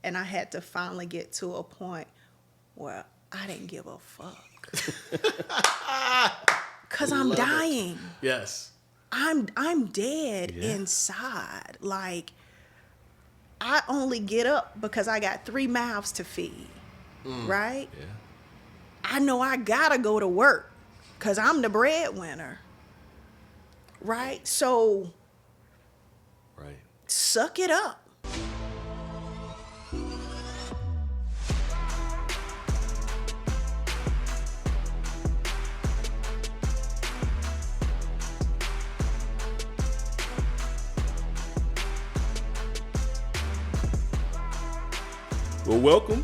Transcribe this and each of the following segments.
And I had to finally get to a point where I didn't give a fuck. Cause I'm dying. Yes. I'm dead inside. Like, I only get up because I got 3 mouths to feed. Right? Yeah. I know I gotta go to work because I'm the breadwinner. Right? So Right. suck it up. Well, welcome.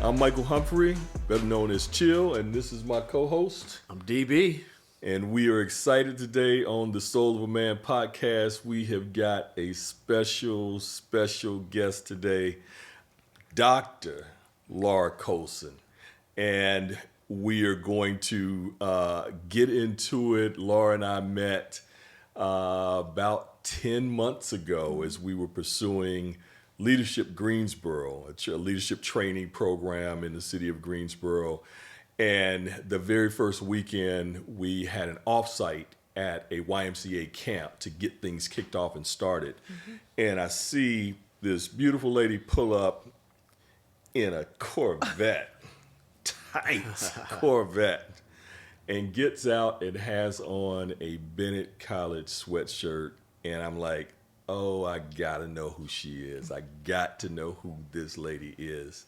I'm Michael Humphrey, better known as Chill, and this is my co-host. I'm DB. And we are excited today on the Soul of a Man podcast. We have got a special guest today, Dr. Laura Coulson. And we are going to get into it. Laura and I met about 10 months ago as we were pursuing Leadership Greensboro, a leadership training program in the city of Greensboro. And the very first weekend, we had an offsite at a YMCA camp to get things kicked off and started. And I see this beautiful lady pull up in a Corvette, tight Corvette, and gets out and has on a Bennett College sweatshirt. And I'm like, oh, I gotta know who she is. I got to know who this lady is.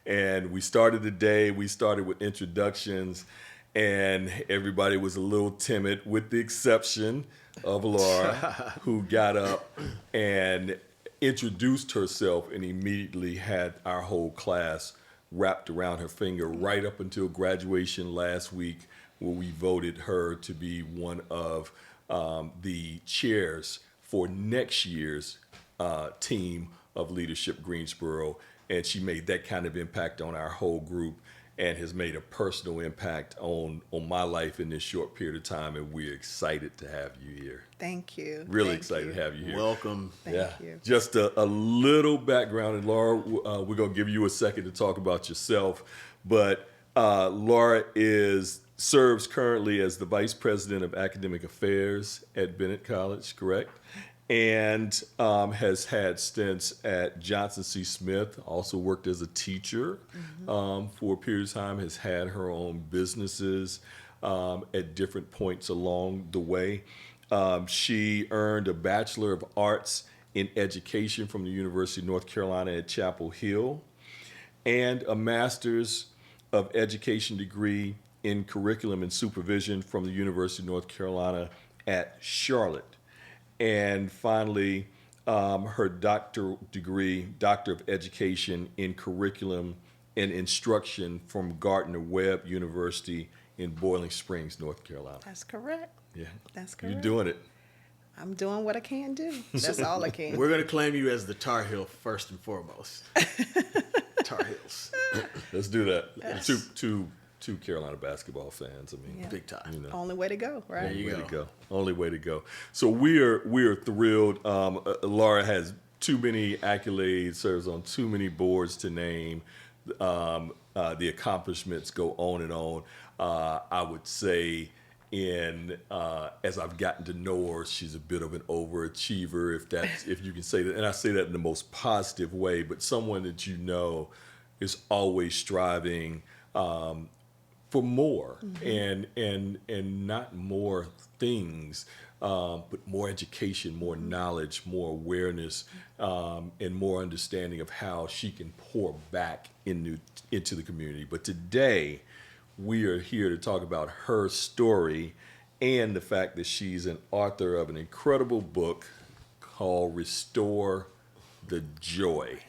And we started the day, we started with introductions, and everybody was a little timid, with the exception of Laura, who got up and introduced herself and immediately had our whole class wrapped around her finger right up until graduation last week, where we voted her to be one of the chairs for next year's team of Leadership Greensboro. And she made that kind of impact on our whole group and has made a personal impact on my life in this short period of time. And we're excited to have you here. Thank you. Really Thank excited you. to have you here. Welcome. Thank you. Just a little background. And Laura, we're going to give you a second to talk about yourself. But Laura serves currently as the Vice President of Academic Affairs at Bennett College, correct? And has had stints at Johnson C. Smith, also worked as a teacher for a period of time, has had her own businesses at different points along the way. She earned a Bachelor of Arts in Education from the University of North Carolina at Chapel Hill and a Master's of Education degree in Curriculum and Supervision from the University of North Carolina at Charlotte. And finally, her doctor of Education in Curriculum and Instruction from Gardner-Webb University in Boiling Springs, North Carolina. That's correct. Yeah, That's correct. You're doing it. I'm doing what I can do. That's all I can. We're going to claim you as the Tar Heel first and foremost. Tar Heels. Let's do that. Yes. Two Carolina basketball fans. I mean, Yeah. Big time. you know. Only way to go, right? There you Way go. to go. Only way to go. So we're thrilled. Laura has too many accolades, serves on too many boards to name. The accomplishments go on and on. I would say as I've gotten to know her, she's a bit of an overachiever, if you can say that. And I say that in the most positive way, but someone that you know is always striving for more, and not more things, but more education, more knowledge, more awareness, and more understanding of how she can pour back into the community. But today, we are here to talk about her story and the fact that she's an author of an incredible book called Restore the Joy.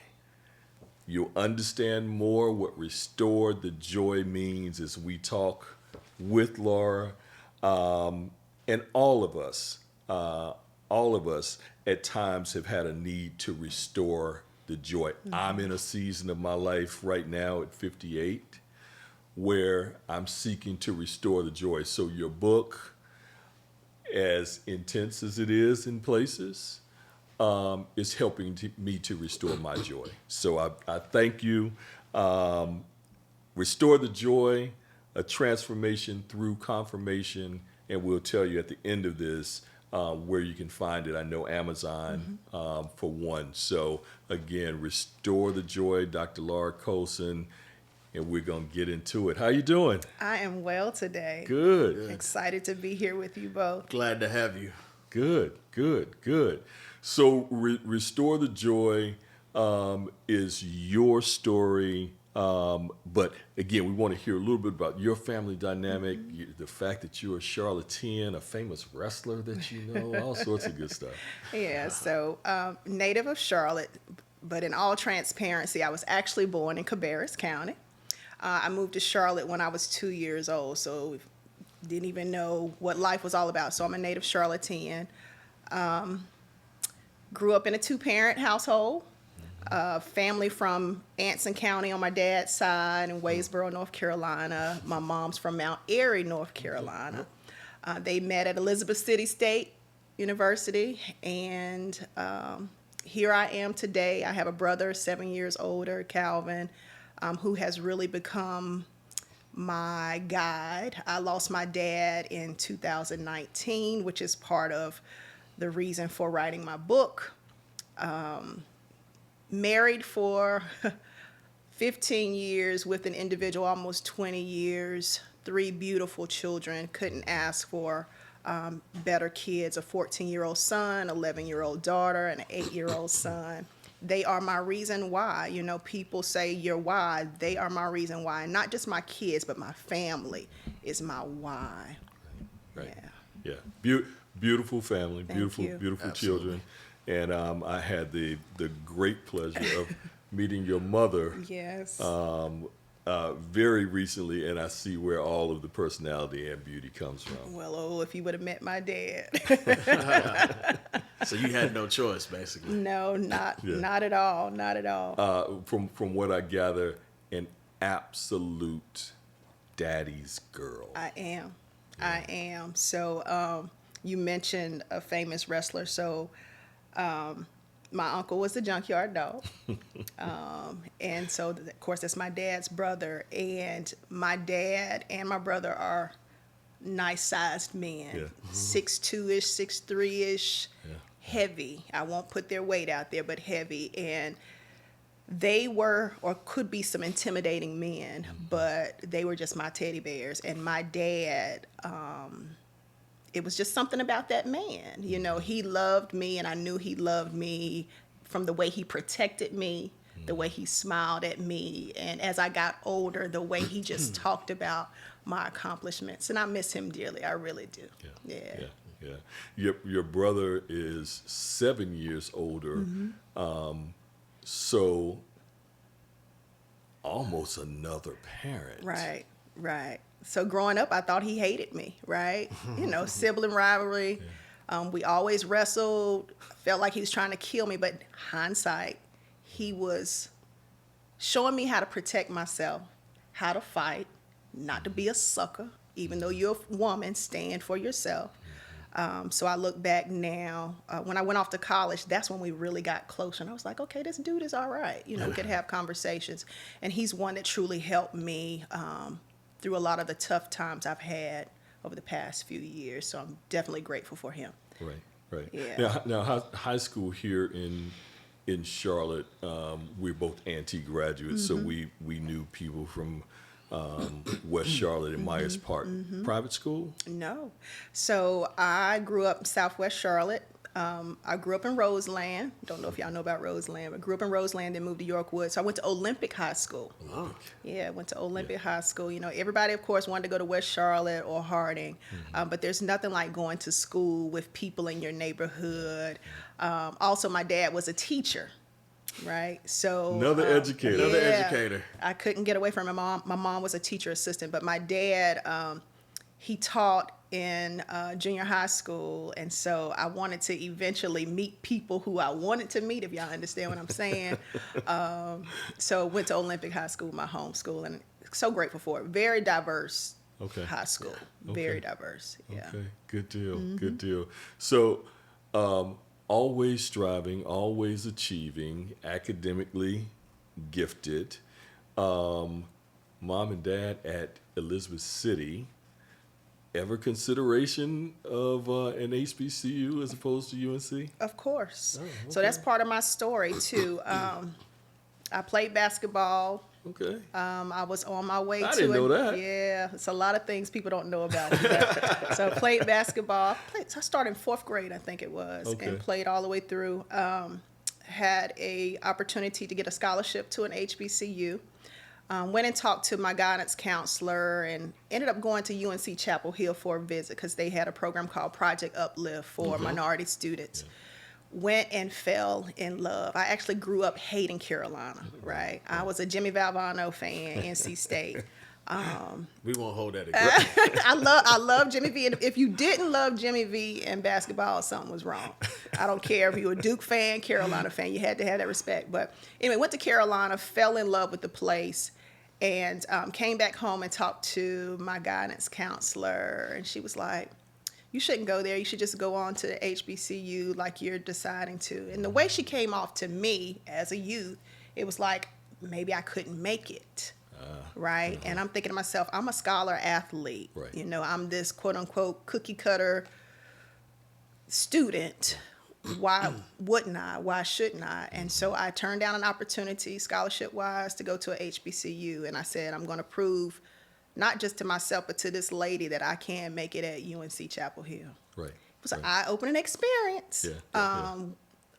You'll understand more what Restore the Joy means as we talk with Laura. And all of us at times have had a need to restore the joy. I'm in a season of my life right now at 58 where I'm seeking to restore the joy. So your book, as intense as it is in places, is helping me to restore my joy. So I thank you. Restore the joy, a transformation through confirmation, and we'll tell you at the end of this where you can find it. I know Amazon for one. So again, restore the joy, Dr. Laura Coulson, and we're gonna get into it. How you doing? I am well today. Good. Excited to be here with you both. Glad to have you. Good. So restore the joy is your story. But again, we want to hear a little bit about your family dynamic, the fact that you're a Charlottean, a famous wrestler that you know, all sorts of good stuff. Yeah, so native of Charlotte, but in all transparency, I was actually born in Cabarrus County. I moved to Charlotte when I was 2 years old, so didn't even know what life was all about. So I'm a native Charlottean. Grew up in a two-parent household. Family from Anson County on my dad's side and Waysboro, North Carolina. My mom's from Mount Airy, North Carolina. They met at Elizabeth City State University, and here I am today. I have a brother 7 years older, Calvin, who has really become my guide. I lost my dad in 2019, which is part of the reason for writing my book. Married for 15 years with an individual, almost 20 years, 3 beautiful children. Couldn't ask for better kids, a 14-year-old son, 11-year-old daughter, and an 8-year-old son. They are my reason why. You know, people say your why. They are my reason why. And not just my kids, but my family is my why. Right. Yeah. Beautiful family, Thank you. beautiful Absolutely. children. And I had the great pleasure of meeting your mother Yes. very recently, and I see where all of the personality and beauty comes from. Well, if you would have met my dad. So you had no choice, basically. No, not at all. Not at all. From what I gather, an absolute daddy's girl. I am. So you mentioned a famous wrestler. So my uncle was the Junkyard Dog. And so, of course, that's my dad's brother. And my dad and my brother are nice-sized men. Yeah. 6'2"-ish, 6'3"-ish, heavy. I won't put their weight out there, but heavy. And they were or could be some intimidating men, but they were just my teddy bears. And my dad, it was just something about that man. You know, he loved me, and I knew he loved me from the way he protected me, the way he smiled at me, and as I got older, the way he just talked about my accomplishments. And I miss him dearly. I really do. Yeah. Your brother is 7 years older, so almost another parent. Right. So growing up, I thought he hated me, right? You know, sibling rivalry. We always wrestled. Felt like he was trying to kill me, but hindsight, he was showing me how to protect myself, how to fight, not to be a sucker, even though you're a woman, stand for yourself. So I look back now, when I went off to college, that's when we really got closer. And I was like, okay, this dude is all right. You know, we could have conversations. And he's one that truly helped me through a lot of the tough times I've had over the past few years. So I'm definitely grateful for him. Right. Yeah. Now high school here in Charlotte, we're both antique graduates, so we knew people from West Charlotte and Myers Park. Private school? No. So I grew up in Southwest Charlotte. I grew up in Roseland. Don't know if y'all know about Roseland, but grew up in Roseland and moved to Yorkwood. So I went to Olympic High School. Oh. Yeah, went to Olympic High School. You know, everybody, of course, wanted to go to West Charlotte or Harding, but there's nothing like going to school with people in your neighborhood. Also, my dad was a teacher, right? So Another educator. Another educator. I couldn't get away from my mom. My mom was a teacher assistant, but my dad, he taught in junior high school, and so I wanted to eventually meet people who I wanted to meet, if y'all understand what I'm saying. So went to Olympic High School, my home school, and so grateful for it. Very diverse high school. Very diverse. Yeah. Okay, good deal. So always striving, always achieving, academically gifted. Mom and dad at Elizabeth City. Ever consideration of an HBCU as opposed to UNC? Of course. Oh, okay. So that's part of my story too. I played basketball. Okay. I was on my way I to didn't know it. that. Yeah, it's a lot of things people don't know about me. But, so I played basketball. I started in 4th grade, I think it was, Okay. and played all the way through. Had a opportunity to get a scholarship to an HBCU. Went and talked to my guidance counselor and ended up going to UNC Chapel Hill for a visit because they had a program called Project Uplift for minority students. Yeah. Went and fell in love. I actually grew up hating Carolina, right? I was a Jimmy Valvano fan, NC State. We won't hold that against I love Jimmy V. And if you didn't love Jimmy V in basketball, something was wrong. I don't care if you were a Duke fan, Carolina fan, you had to have that respect. But anyway, went to Carolina, fell in love with the place, and came back home and talked to my guidance counselor. And she was like, you shouldn't go there. You should just go on to the HBCU like you're deciding to. And the way she came off to me as a youth, it was like, maybe I couldn't make it. Right. And I'm thinking to myself, I'm a scholar athlete. Right. You know, I'm this quote unquote cookie cutter student. Why wouldn't I? Why shouldn't I? And so I turned down an opportunity scholarship wise to go to a HBCU. And I said, I'm going to prove not just to myself, but to this lady that I can make it at UNC Chapel Hill. Right. It was an eye-opening experience. Yeah.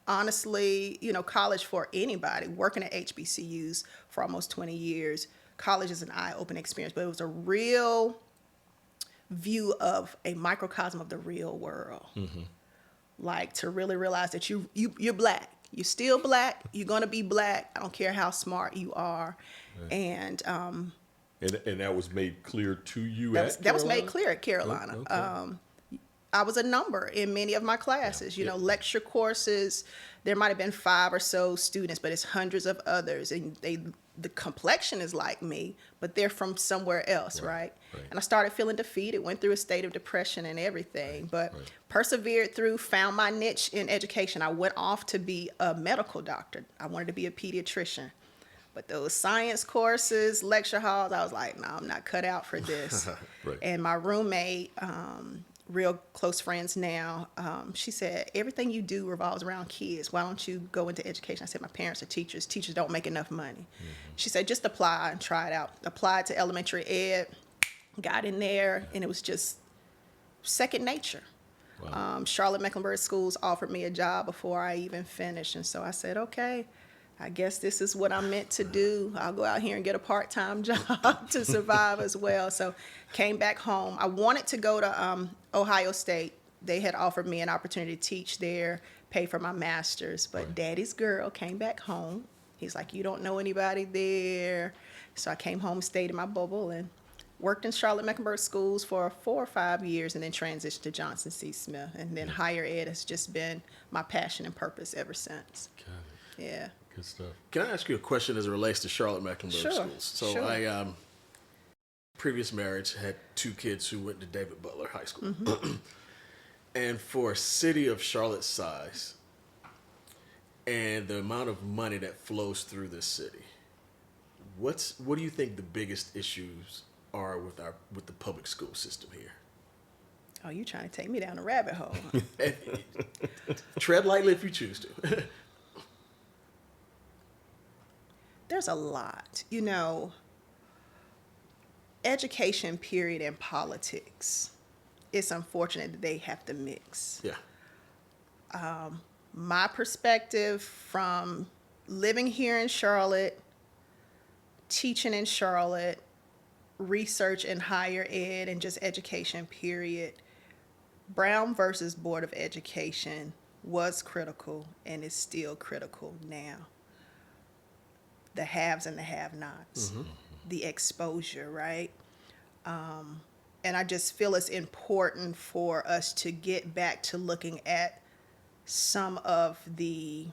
Honestly, you know, college for anybody, working at HBCUs for almost 20 years, college is an eye-opening experience, but it was a real view of a microcosm of the real world. Mm-hmm. Like to really realize that you're black. You're still black. You're going to be black. I don't care how smart you are. Right. And that was made clear to you that was made clear at Carolina. Okay. I was a number in many of my classes, you know, lecture courses. There might have been 5 or so students, but it's hundreds of others. And the complexion is like me, but they're from somewhere else, right? And I started feeling defeated, went through a state of depression and everything, but persevered through, found my niche in education. I went off to be a medical doctor. I wanted to be a pediatrician. But those science courses, lecture halls, I was like, no, I'm not cut out for this. And my roommate, real close friends now, she said, everything you do revolves around kids. Why don't you go into education? I said, my parents are teachers. Teachers don't make enough money. Mm-hmm. She said, just apply and try it out. Applied to elementary ed, got in there, and it was just second nature. Wow. Charlotte Mecklenburg Schools offered me a job before I even finished. And so I said, okay, I guess this is what I'm meant to do. I'll go out here and get a part-time job to survive as well. So came back home. I wanted to go to Ohio State. They had offered me an opportunity to teach there, pay for my master's. But Daddy's girl came back home. He's like, you don't know anybody there. So I came home, stayed in my bubble, and worked in Charlotte Mecklenburg Schools for 4 or 5 years, and then transitioned to Johnson C. Smith. And then higher ed has just been my passion and purpose ever since. Got it. Yeah. Good stuff. Can I ask you a question as it relates to Charlotte Mecklenburg Schools? So I, previous marriage, had 2 kids who went to David Butler High School. Mm-hmm. And for a city of Charlotte's size and the amount of money that flows through this city, what do you think the biggest issues are with the public school system here? Oh, you trying to take me down a rabbit hole. Tread lightly if you choose to. There's a lot, you know, education, period, and politics. It's unfortunate that they have to mix. Yeah. My perspective from living here in Charlotte, teaching in Charlotte, research in higher ed, and just education, period. Brown versus Board of Education was critical and is still critical now. The haves and the have-nots, the exposure, right? And I just feel it's important for us to get back to looking at some of the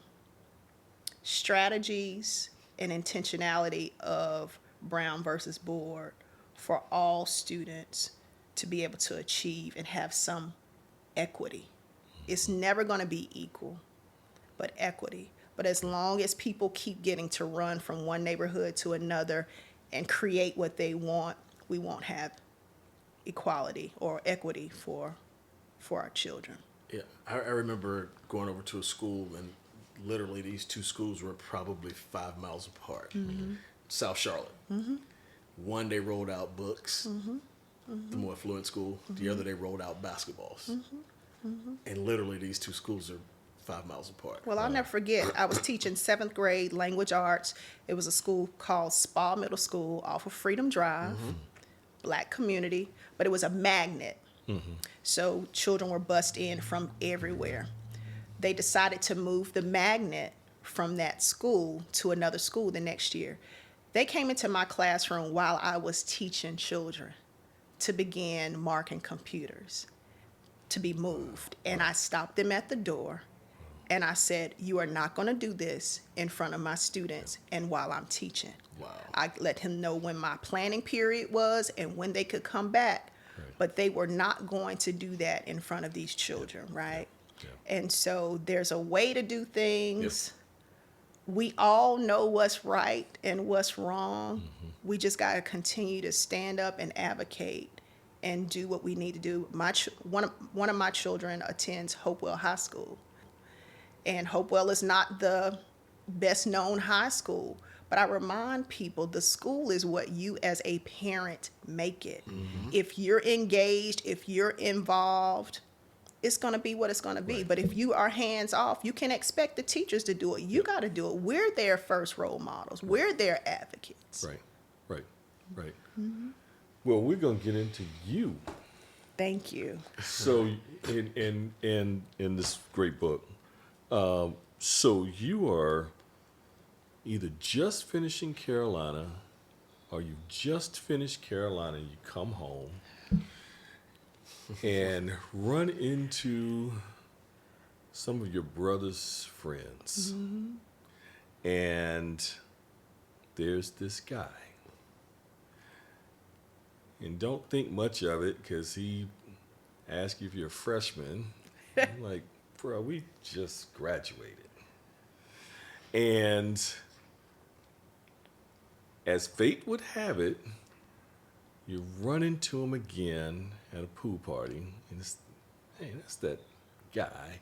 strategies and intentionality of Brown versus Board for all students to be able to achieve and have some equity It's never going to be equal, but equity. But as long as people keep getting to run from one neighborhood to another and create what they want, we won't have equality or equity for our children. Yeah, I remember going over to a school, and literally these two schools were probably 5 miles apart. South Charlotte. One, they rolled out books, the more affluent school. The other, they rolled out basketballs. And literally these two schools are 5 miles apart. Well, I'll never forget, I was teaching 7th grade language arts. It was a school called Spa Middle School off of Freedom Drive, black community, but it was a magnet. So children were bussed in from everywhere. They decided to move the magnet from that school to another school the next year. They came into my classroom while I was teaching children to begin marking computers to be moved. And I stopped them at the door and I said, you are not going to do this in front of my students and while I'm teaching. Wow. I let him know when my planning period was and when they could come back, but they were not going to do that in front of these children, right? And so there's a way to do things. We all know what's right and what's wrong. We just got to continue to stand up and advocate and do what we need to do. One of my children attends Hopewell High School. And Hopewell is not the best known high school, but I remind people the school is what you as a parent make it. If you're engaged, if you're involved, it's going to be what it's going to be. But if you are hands off, you can expect the teachers to do it. You got to do it. We're their first role models. We're their advocates. Right. Well, we're going to get into you. Thank you. So in this great book, so you are either just finishing Carolina or you just finished Carolina and you come home and run into some of your brother's friends. And there's this guy. And don't think much of it because he asked you if you're a freshman. I'm like, bro, we just graduated. And as fate would have it, you run into him again at a pool party, and it's, hey, that's that guy.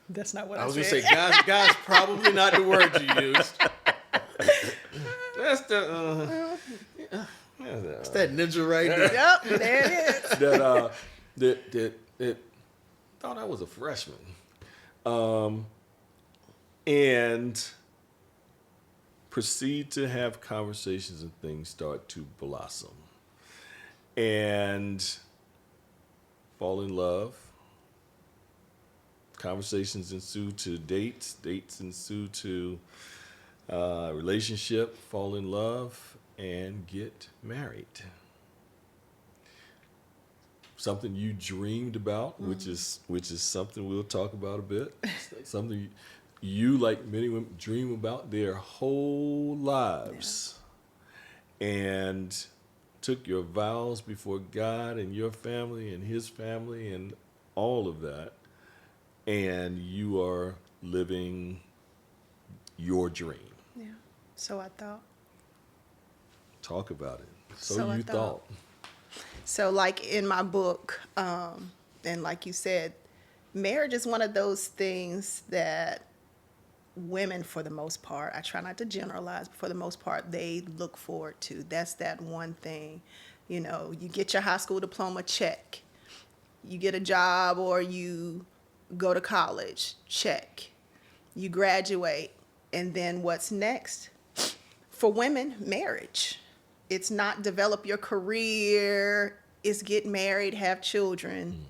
That's not what I was said. going to say, guys, probably not the word you used. That's it's that ninja right there. Yep, there it is. that thought I was a freshman. And proceed to have conversations and things start to blossom. And fall in love. Conversations ensue to dates. Dates ensue to relationship. Fall in love and get married. Something you dreamed about, which is something we'll talk about a bit. Something you, like many women, dream about their whole lives. And took your vows before God and your family and his family and all of that. And you are living your dream. Yeah. So I thought. Talk about it. So you thought. So like in my book, and like you said, marriage is one of those things that women, for the most part, I try not to generalize, but for the most part, they look forward to. That's that one thing. You know, you get your high school diploma, check. You get a job or you go to college, check. You graduate, and then what's next? For women, marriage. It's not develop your career, it's get married, have children,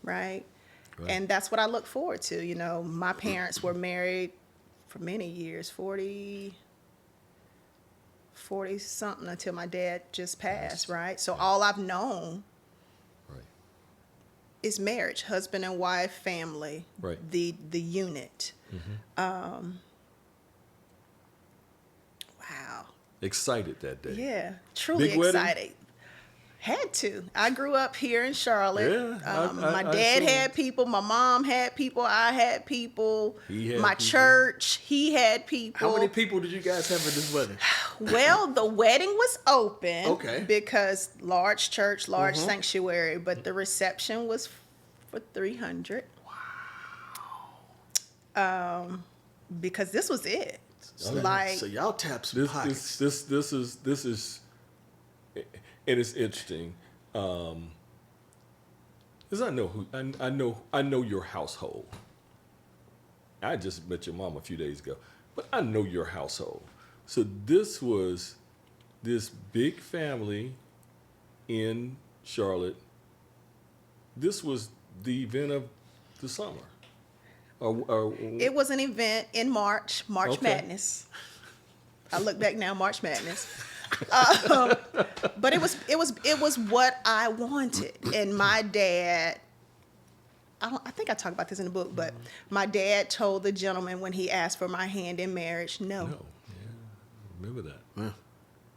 right? And that's what I look forward to. You know, my parents were married for many years, 40 something until my dad just passed, right? So all I've known is marriage, husband and wife, family, the unit. Wow. Excited that day. Yeah, truly Big wedding? excited. Had to. I grew up here in Charlotte. Yeah, My dad had people. My mom had people. I had people. My church, he had people. How many people did you guys have at this wedding? Well, the wedding was open. Okay. Because large church, large sanctuary, but the reception was for 300. Wow. Because this was it. So y'all tapped some pockets. This is, and it's interesting, because I know your household. I just met your mom a few days ago, but I know your household. So this was this big family in Charlotte. This was the event of the summer. It was an event in March Okay. Madness. I look back now, March Madness. But it was what I wanted, and my dad. I think I talk about this in the book, but my dad told the gentleman when he asked for my hand in marriage, no. Yeah, remember that. Yeah.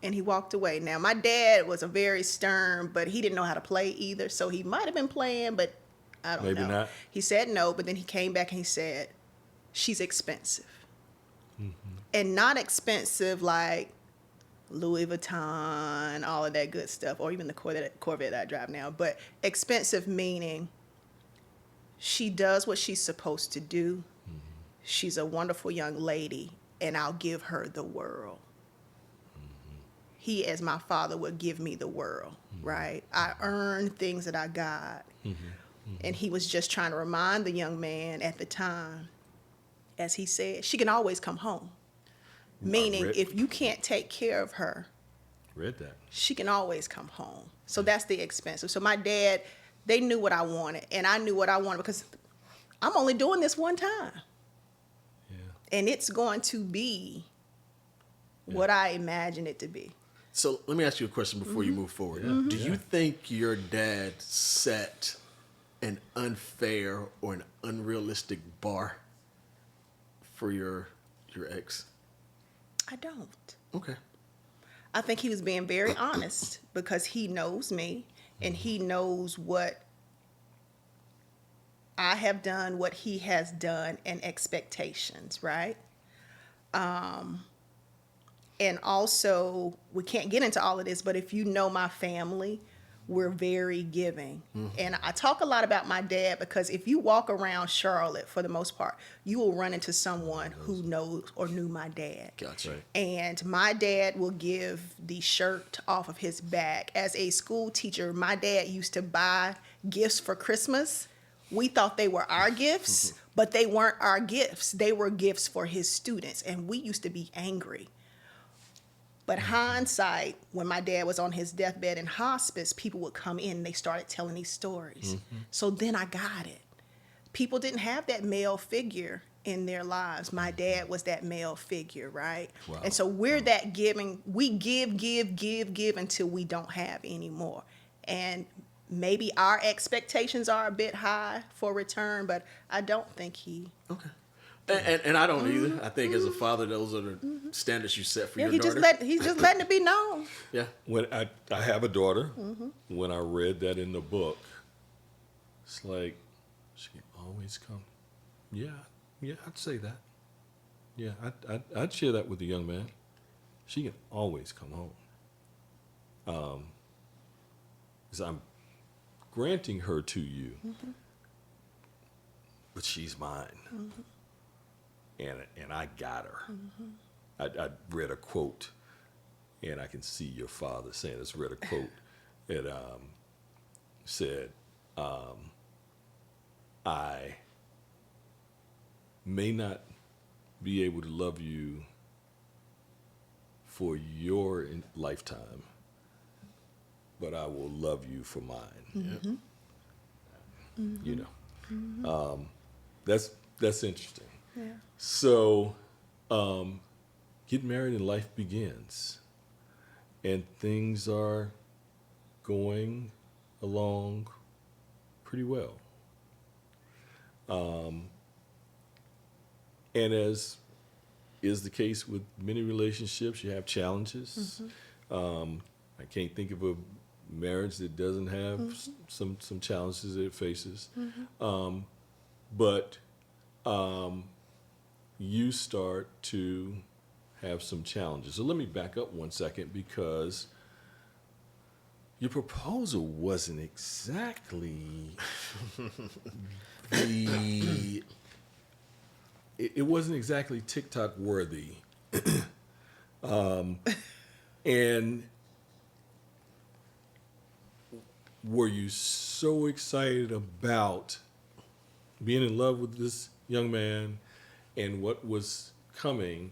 And he walked away. Now, my dad was a very stern, but he didn't know how to play either, so he might have been playing, but I don't know. Maybe not. He said no, but then he came back and he said, she's expensive. And not expensive like Louis Vuitton, all of that good stuff, or even the Corvette that I drive now, but expensive meaning she does what she's supposed to do. She's a wonderful young lady, and I'll give her the world. He, as my father, would give me the world, right? I earned things that I got. And he was just trying to remind the young man at the time, as he said, she can always come home. Meaning, if you can't take care of her, Read that. she can always come home. So that's the expensive. So my dad, they knew what I wanted, and I knew what I wanted because I'm only doing this one time. Yeah. And it's going to be what I imagine it to be. So let me ask you a question before you move forward. Do you think your dad set an unfair or an unrealistic bar for your ex? I don't. Okay. I think he was being very honest because he knows me and he knows what I have done, what he has done, and expectations, right? And also, we can't get into all of this, but if you know my family, we're very giving. And I talk a lot about my dad because if you walk around Charlotte, for the most part, you will run into someone who knows or knew my dad. Gotcha. Right. And my dad will give the shirt off of his back. As a school teacher, my dad used to buy gifts for Christmas. We thought they were our gifts, but they weren't our gifts. They were gifts for his students, and we used to be angry. But hindsight, when my dad was on his deathbed in hospice, people would come in and they started telling these stories. So then I got it. People didn't have that male figure in their lives. My dad was that male figure, right? Wow. And so we're that giving. We give until we don't have anymore. And maybe our expectations are a bit high for return, but I don't think he... Okay. And I don't either. I think as a father, those are the standards you set for your daughter. He's just letting it be known. Yeah. When I have a daughter, when I read that in the book, it's like, she can always come. Yeah, I'd say that. Yeah, I'd share that with the young man. She can always come home. Because I'm granting her to you, but she's mine. And I got her. I read a quote, and I can see your father saying this. Read a quote that said, "I may not be able to love you for your lifetime, but I will love you for mine." You know, that's interesting. Yeah. So, get married and life begins, and things are going along pretty well. And as is the case with many relationships, you have challenges. I can't think of a marriage that doesn't have some challenges that it faces. But you start to have some challenges. So let me back up 1 second, because your proposal wasn't exactly it wasn't exactly TikTok worthy. And were you so excited about being in love with this young man and what was coming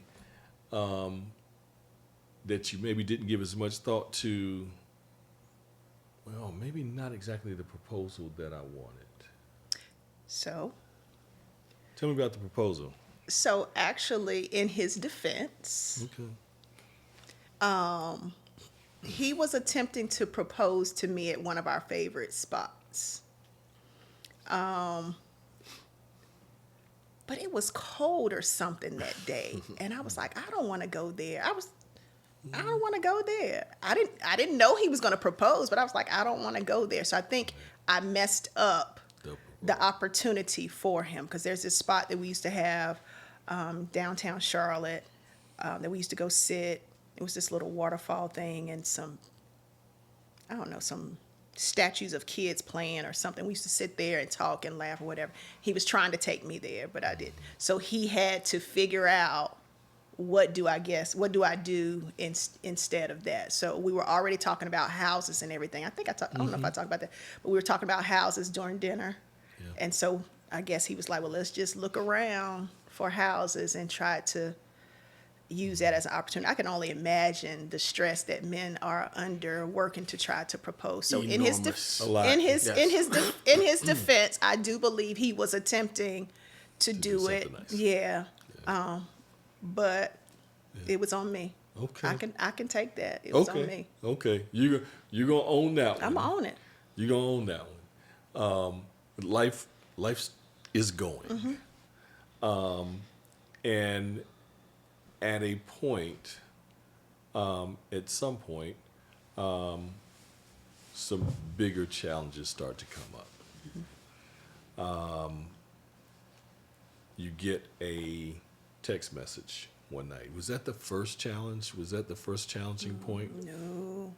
that you maybe didn't give as much thought to, well, maybe not exactly the proposal that I wanted? So Tell me about the proposal. So actually, in his defense, Okay. he was attempting to propose to me at one of our favorite spots. But it was cold or something that day, and I was like, I don't want to go there. I don't want to go there. I didn't know he was going to propose, but I was like, I don't want to go there. So I think I messed up the opportunity for him, because there's this spot that we used to have downtown Charlotte that we used to go sit. It was this little waterfall thing and some statues of kids playing or something. We used to sit there and talk and laugh or whatever. He was trying to take me there, but I didn't. So he had to figure out, what do I do instead of that? So we were already talking about houses and everything. I don't know if I talked about that, but we were talking about houses during dinner. Yeah. And so I guess he was like, well, let's just look around for houses and try to use that as an opportunity. I can only imagine the stress that men are under working to try to propose. So in his defense, I do believe he was attempting to do it. Nice. Yeah. But it was on me. Okay. I can take that. It was on me. Okay. You gonna own that one. I'm gonna own it. You gonna own that one. Life is going. And at a point, at some point, some bigger challenges start to come up. You get a text message one night. Was that the first challenge? Was that the first challenging point? No.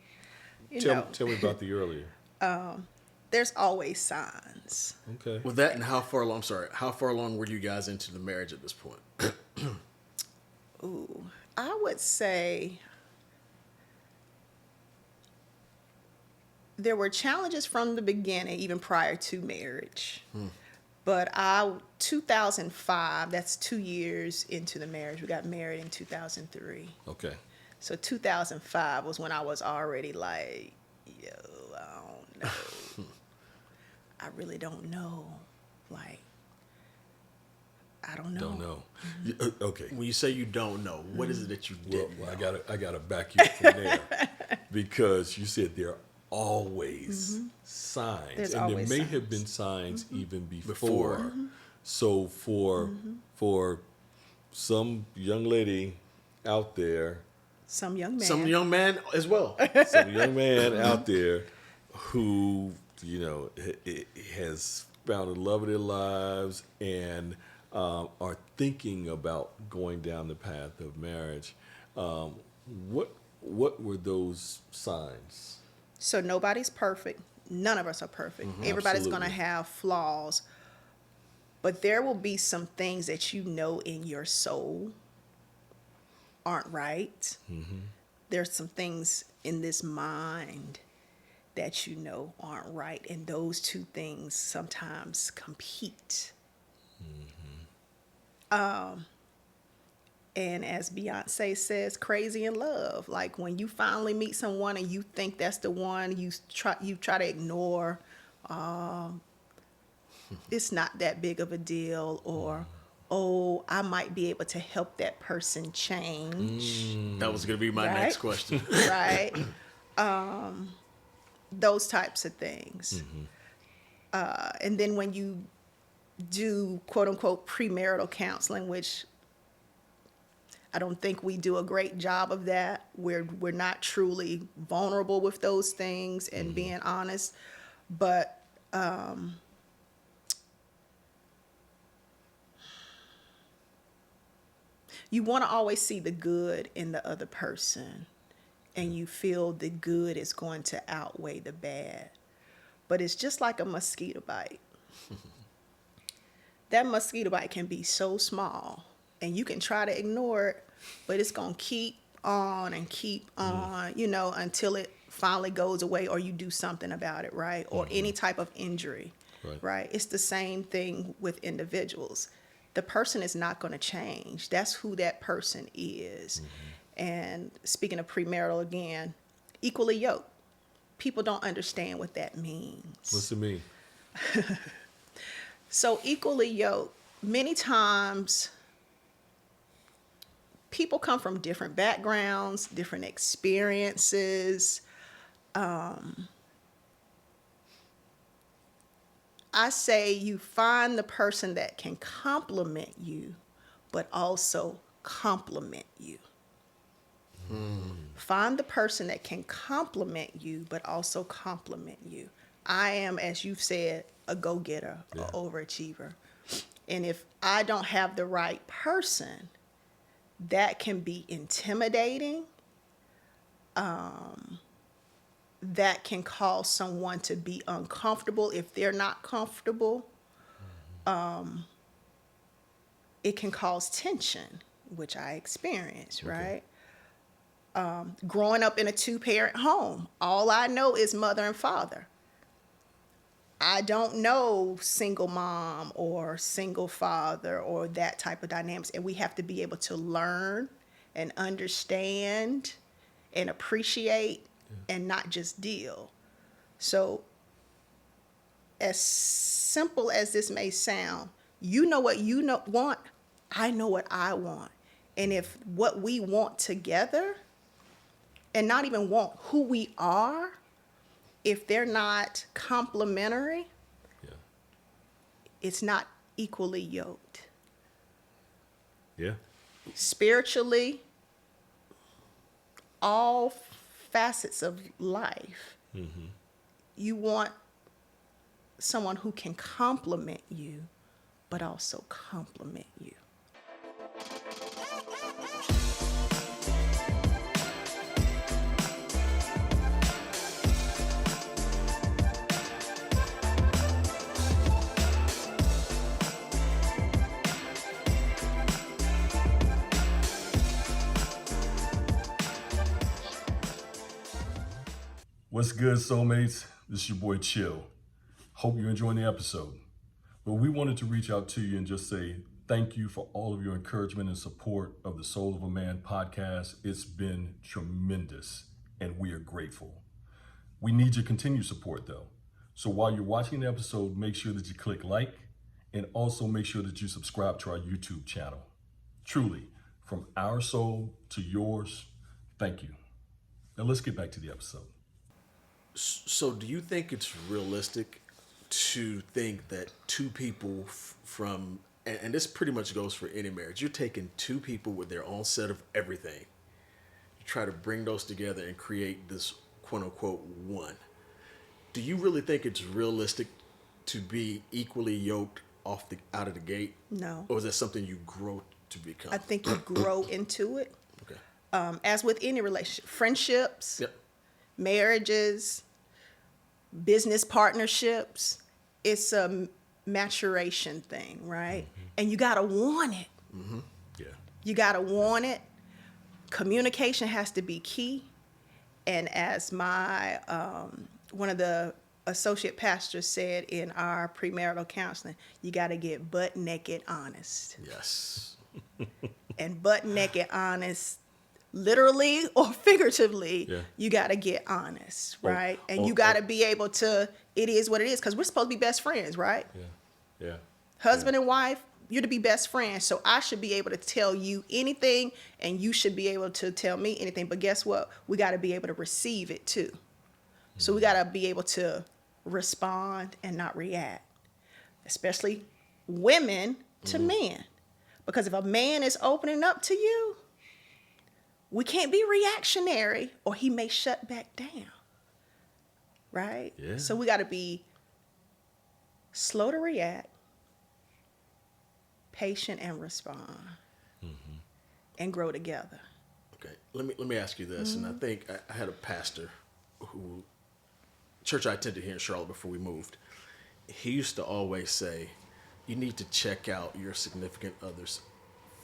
Tell me about the earlier. There's always signs. Okay. With that, and how far along were you guys into the marriage at this point? Ooh, I would say there were challenges from the beginning, even prior to marriage. But 2005, that's 2 years into the marriage. We got married in 2003. Okay. So 2005 was when I was already like, yo, I don't know. I really don't know. Like, I don't know. Don't know. Okay. When you say you don't know, what is it that you didn't know? I gotta back you from there, because you said there are always signs, There's and always there may signs. have been signs even before. So for some young lady out there, Some young man. Some young man as well. some young man out there who has found the love of their lives and are thinking about going down the path of marriage. What were those signs? So nobody's perfect. None of us are perfect. Everybody's going to have flaws. But there will be some things that you know in your soul aren't right. There's some things in this mind that you know aren't right. And those two things sometimes compete. And as Beyonce says, crazy in love. Like when you finally meet someone and you think that's the one, you try to ignore. It's not that big of a deal, or I might be able to help that person change. That was going to be my next question. Right. Those types of things. And then when you do quote unquote premarital counseling, which I don't think we do a great job of that. We're not truly vulnerable with those things and being honest. But you want to always see the good in the other person, and you feel the good is going to outweigh the bad. But it's just like a mosquito bite. That mosquito bite can be so small, and you can try to ignore it, but it's going to keep on and keep on, until it finally goes away or you do something about it, right? Or any type of injury, right? It's the same thing with individuals. The person is not going to change. That's who that person is. And speaking of premarital again, equally yoked. People don't understand what that means. What's it mean? So equally yoked, many times people come from different backgrounds, different experiences. I say you find the person that can complement you, but also compliment you. Find the person that can compliment you, but also compliment you. I am, as you've said, a go-getter, an overachiever. And if I don't have the right person, that can be intimidating. That can cause someone to be uncomfortable if they're not comfortable. It can cause tension, which I experienced, right? Growing up in a two-parent home, all I know is mother and father. I don't know single mom or single father or that type of dynamics. And we have to be able to learn and understand and appreciate and not just deal. So as simple as this may sound, you know what you want, I know what I want. And if what we want together, and not even want, who we are, if they're not complementary, it's not equally yoked. Yeah. Spiritually, all facets of life, you want someone who can complement you, but also compliment you. What's good, soulmates? This is your boy Chill. Hope you're enjoying the episode. But we wanted to reach out to you and just say thank you for all of your encouragement and support of the Soul of a Man podcast. It's been tremendous, and we are grateful. We need your continued support, though. So while you're watching the episode, make sure that you click like, and also make sure that you subscribe to our YouTube channel. Truly, from our soul to yours, thank you. Now let's get back to the episode. So do you think it's realistic to think that two people from, and this pretty much goes for any marriage, you're taking two people with their own set of everything, you try to bring those together and create this quote unquote one. Do you really think it's realistic to be equally yoked out of the gate? No. Or is that something you grow to become? I think you grow into it. Okay. As with any relationship, friendships, Yep. marriages, business partnerships, it's a maturation thing, right? And you gotta want it. Yeah. You gotta want it. Communication has to be key. And as my one of the associate pastors said in our premarital counseling, you gotta get butt naked honest. Yes. And butt naked honest, literally or figuratively, you got to get honest, right? And you got to be able to, it is what it is, because we're supposed to be best friends, right? Yeah. Husband and wife, you're to be best friends. So I should be able to tell you anything, and you should be able to tell me anything. But guess what? We got to be able to receive it too. So we got to be able to respond and not react, especially women to men. Because if a man is opening up to you, we can't be reactionary or he may shut back down. Right? Yeah. So we got to be slow to react, patient and respond, and grow together. Okay, let me ask you this, and I think I had a pastor who, church I attended here in Charlotte before we moved, he used to always say, you need to check out your significant other's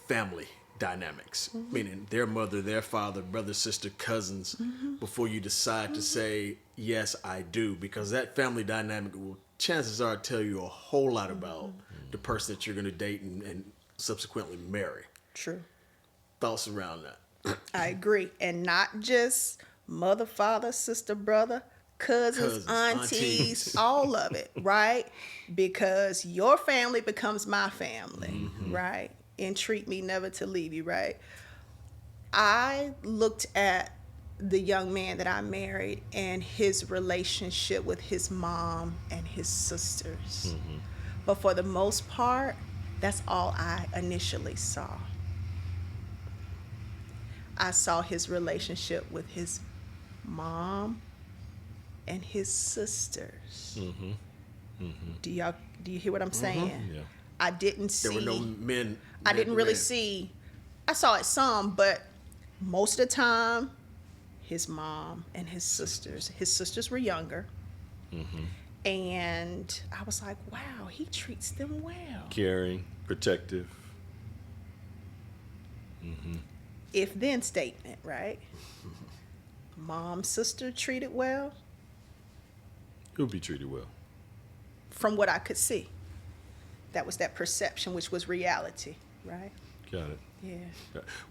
family dynamics, meaning their mother, their father, brother, sister, cousins, before you decide to say, yes, I do, because that family dynamic will, chances are, tell you a whole lot about the person that you're going to date and subsequently marry. True. Thoughts around that? I agree. And not just mother, father, sister, brother, cousins, aunties, all of it, right? Because your family becomes my family, right? Entreat me never to leave you, right? I looked at the young man that I married and his relationship with his mom and his sisters. But for the most part, that's all I initially saw. I saw his relationship with his mom and his sisters. Do you hear what I'm saying? Yeah. I didn't see. There were no men. I didn't really men. see. I saw it some, but most of the time, his mom and his sisters. His sisters were younger, and I was like, "Wow, he treats them well." Caring, protective. If then statement, right? Mom, sister treated well. He'll be treated well. From what I could see, that was that perception, which was reality, right? Got it. Yeah.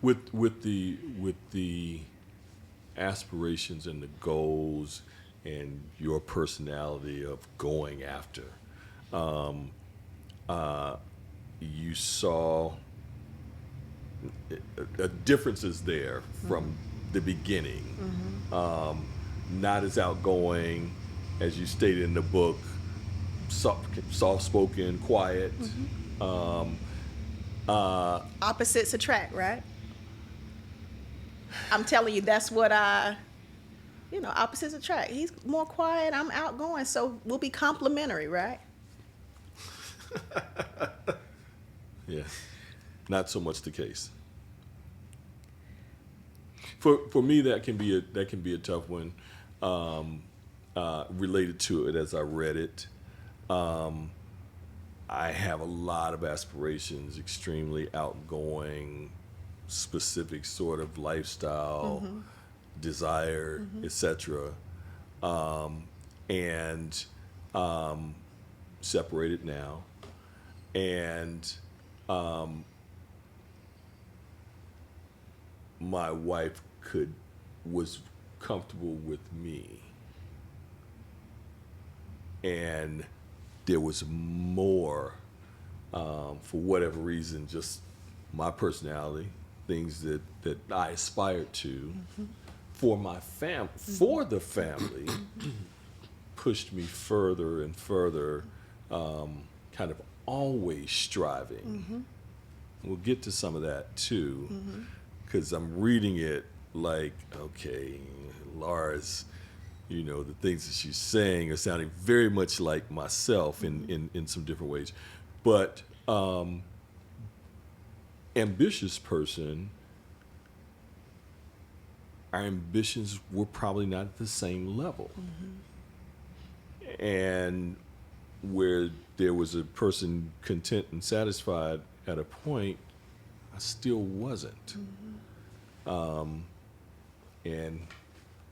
With the aspirations and the goals and your personality of going after, you saw differences there from the beginning. Not as outgoing as you stated in the book, soft-spoken, quiet. Opposites attract, right? I'm telling you, that's what opposites attract. He's more quiet, I'm outgoing, so we'll be complementary, right? Yeah, not so much the case. For me, that can be a tough one. Related to it as I read it, I have a lot of aspirations, extremely outgoing, specific sort of lifestyle, desire, etc. And separated now, and my wife was comfortable with me, and there was more, for whatever reason, just my personality, things that I aspired to for my for the family, pushed me further and further, kind of always striving. We'll get to some of that too, because I'm reading it like, okay, Laura's, the things that she's saying are sounding very much like myself in some different ways. But ambitious person, our ambitions were probably not at the same level. And where there was a person content and satisfied at a point, I still wasn't. And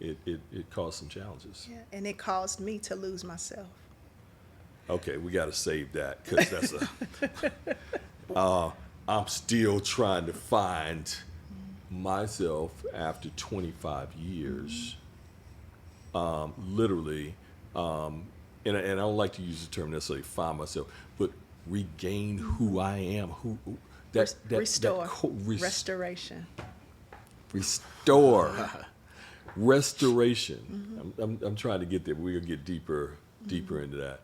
it caused some challenges. Yeah, and it caused me to lose myself. Okay, we got to save that, because that's I'm still trying to find myself after 25 years, literally, and I don't like to use the term necessarily find myself, but regain who I am, Restore. Restoration. Restore. Restoration. I'm trying to get there, but we're going to get deeper into that.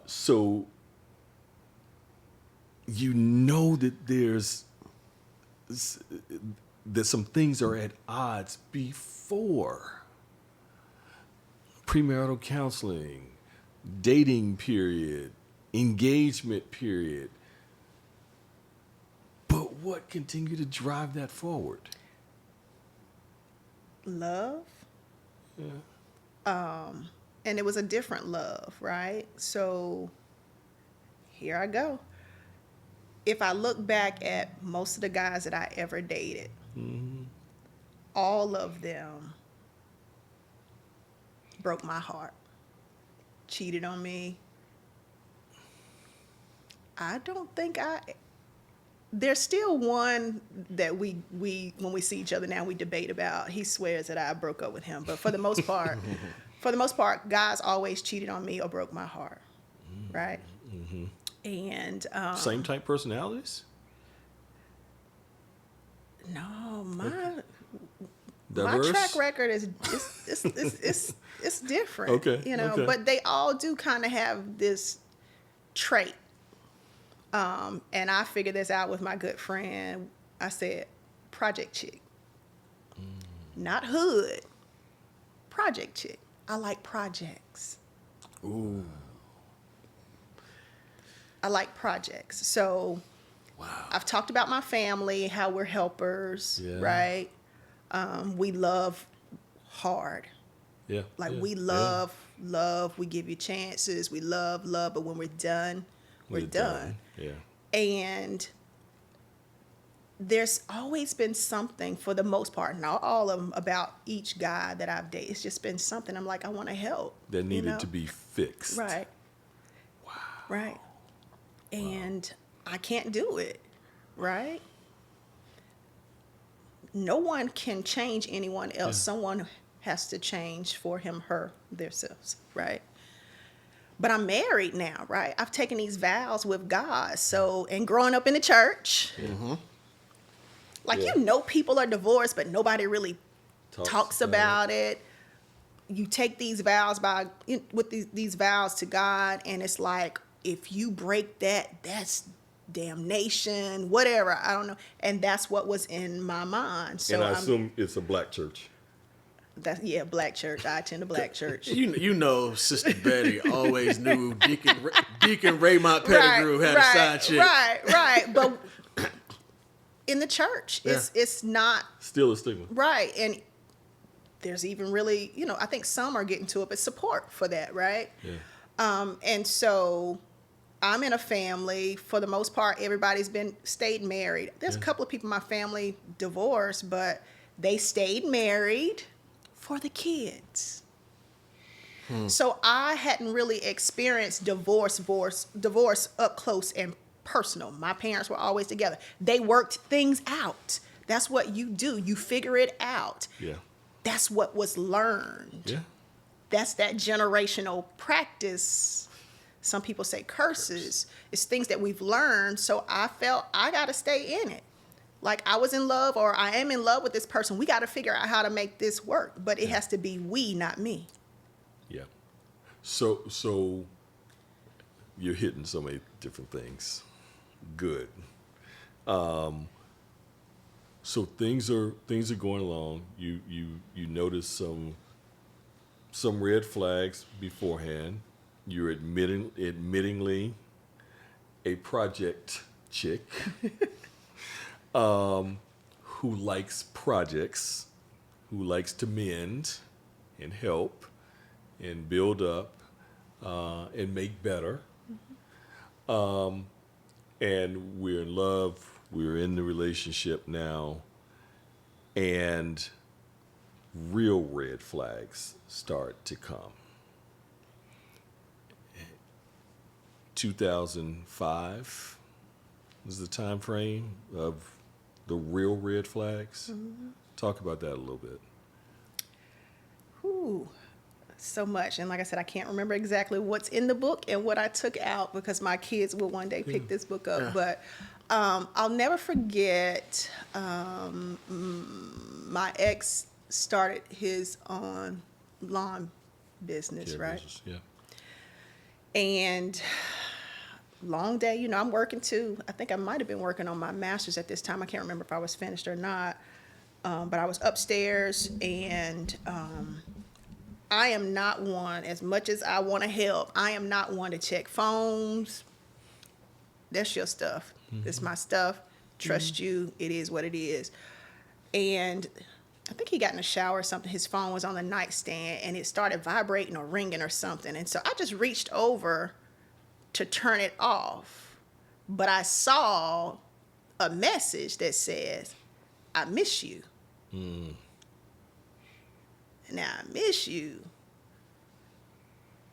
So that there's that some things are at odds before premarital counseling, dating period, engagement period. But what continued to drive that forward? Love. Yeah. And it was a different love, right? So here I go. If I look back at most of the guys that I ever dated, all of them broke my heart, cheated on me. I don't think there's still one that we when we see each other now, we debate about. He swears that I broke up with him, but for the most part, guys always cheated on me or broke my heart, right? Mm-hmm. And Same type personalities? no, my Diverse? track record is it's different. Okay, You know, okay. but they all do kind of have this trait. And I figured this out with my good friend. I said, project chick. Not hood. Project chick. I like projects. Ooh. I like projects. So Wow. I've talked about my family, how we're helpers, Yeah. right? We love hard. Yeah. Like yeah, we love, we give you chances. We love, but when we're done, we're done. Yeah. And there's always been something, for the most part, not all of them, about each guy that I've dated. It's just been something. I'm like, I want to help. That needed you know? to be fixed. Right. Wow. Right. And I can't do it. Right. No one can change anyone else. Yeah. Someone has to change for him, her, themselves. Right. But I'm married now, right? I've taken these vows with God. So, and growing up in the church, like, Yeah. you know, people are divorced, but nobody really talks about it. it. You take these vows with these vows to God, and it's like, if you break that, that's damnation, whatever. I don't know. And that's what was in my mind. So And I assume it's a black church. Black church. I attend a black church. You know, Sister Betty always knew Deacon Raymond Pettigrew had a side chick. Right. But in the church, it's not Still a stigma. right. And there's even really, you know, I think some are getting to it, but support for that, right? Yeah. And so I'm in a family. For the most part, everybody's stayed married. There's a couple of people in my family divorced, but they stayed married for the kids. So I hadn't really experienced divorce up close and personal. My parents were always together. They worked things out. That's what you do. You figure it out. Yeah. That's what was learned. Yeah. That's that generational practice. Some people say curses. It's things that we've learned. So I felt I got to stay in it. Like, I was in love, or I am in love with this person. We got to figure out how to make this work. But it has to be we, not me. Yeah. So you're hitting so many different things. Good. So things are going along. You notice some red flags beforehand. You're admittingly a project chick who likes projects, who likes to mend and help and build up and make better. And we're in love. We're in the relationship now. And real red flags start to come. 2005 was the time frame of the real red flags. Talk about that a little bit. Ooh, so much. And like I said, I can't remember exactly what's in the book and what I took out, because my kids will one day pick this book up. But I'll never forget, my ex started his own lawn business, Yeah, right? business, yeah. And long day, you know, I'm working too. I think I might have been working on my master's at this time. I can't remember if I was finished or not. But I was upstairs, and I am not one, as much as I want to help, I am not one to check phones. That's your stuff. It's my stuff. Trust you. It is what it is. And I think he got in the shower or something. His phone was on the nightstand, and it started vibrating or ringing or something. And so I just reached over to turn it off. But I saw a message that says, I miss you. Now, I miss you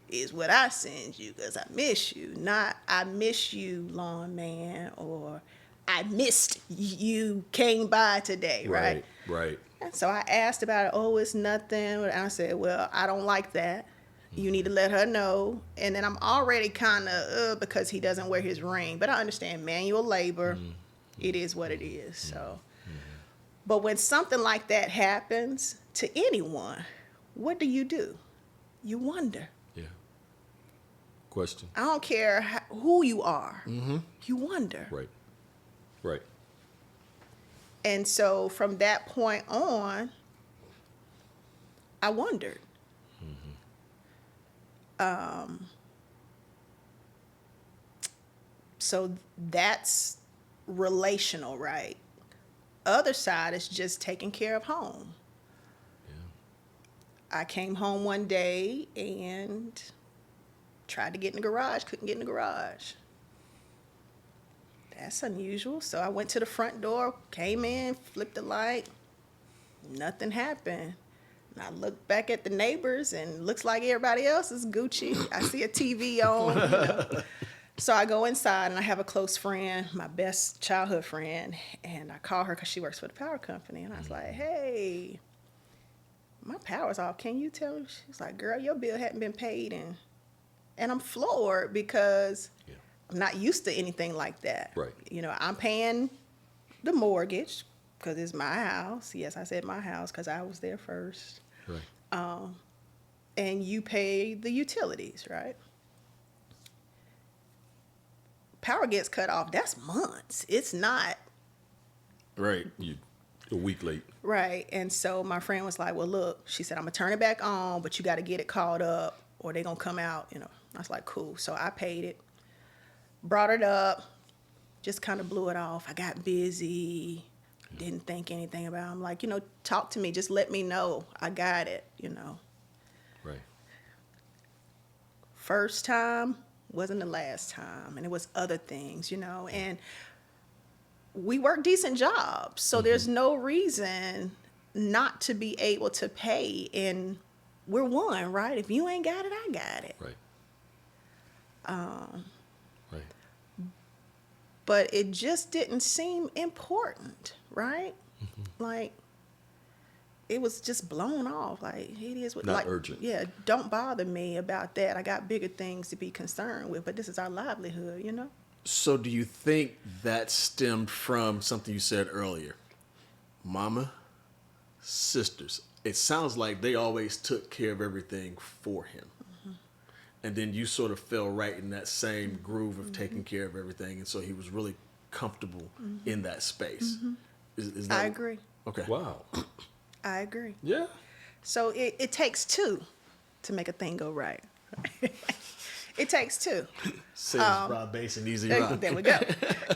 is what I send you, because I miss you. Not, I miss you, lawn man, or I missed you came by today, right? Right. And so I asked about it. Oh, it's nothing. And I said, well, I don't like that. You need to let her know. And then I'm already kind of, because he doesn't wear his ring. But I understand manual labor. It is what it is. So, but when something like that happens to anyone, what do? You wonder. Yeah. Question. I don't care who you are. You wonder. Right. And so from that point on, I wondered. So that's relational, right? Other side is just taking care of home. Yeah. I came home one day and tried to get in the garage, couldn't get in the garage. That's unusual. So I went to the front door, came in, flipped the light. Nothing happened. And I look back at the neighbors, and looks like everybody else is Gucci. I see a TV on. So I go inside, and I have a close friend, my best childhood friend, and I call her because she works for the power company. And I was like, hey, my power's off. Can you tell me? She's like, girl, your bill hadn't been paid. And I'm floored because I'm not used to anything like that. Right. I'm paying the mortgage because it's my house. Yes, I said my house because I was there first. Right. And you pay the utilities, right? Power gets cut off. That's months. It's not. Right. You a week late. Right. And so my friend was like, well, look, she said, I'm going to turn it back on, but you got to get it called up or they're going to come out. I was like, cool. So I paid it, brought it up, just kind of blew it off. I got busy, didn't think anything about it. I'm like, talk to me. Just let me know. I got it, Right. First time wasn't the last time. And it was other things, and we work decent jobs. So there's no reason not to be able to pay. And we're one, right? If you ain't got it, I got it. Right. Right. But it just didn't seem important, right? Like, it was just blown off. Like, it is what, Not urgent. Yeah, don't bother me about that. I got bigger things to be concerned with, but this is our livelihood, So do you think that stemmed from something you said earlier? Mama, sisters. It sounds like they always took care of everything for him. And then you sort of fell right in that same groove of taking care of everything. And so he was really comfortable in that space. Is that? I agree. Okay. Wow. I agree. Yeah. So it takes two to make a thing go right. It takes two. Says Rob Bass and Easy Rock. There we go.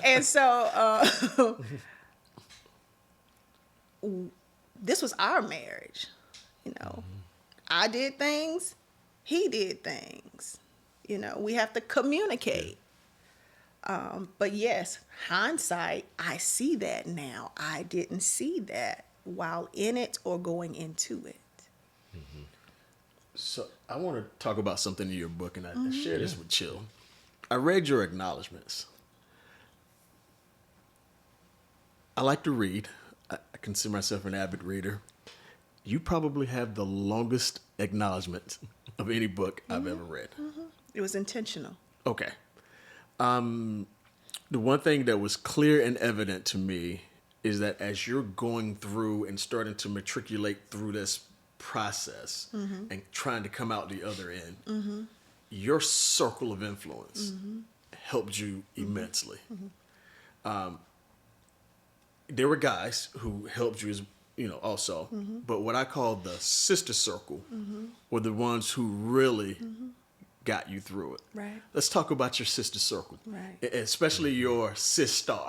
And so this was our marriage. I did things, he did things. We have to communicate. But yes, hindsight, I see that now. I didn't see that while in it or going into it. So I want to talk about something in your book, and I share this with Chill. I read your acknowledgments. I like to read. I consider myself an avid reader. You probably have the longest acknowledgement of any book I've ever read. It was intentional. Okay. The one thing that was clear and evident to me is that as you're going through and starting to matriculate through this process and trying to come out the other end, your circle of influence helped you immensely. There were guys who helped you also. But what I call the sister circle were the ones who really got you through it. Right. Let's talk about your sister circle, Right. especially your sister.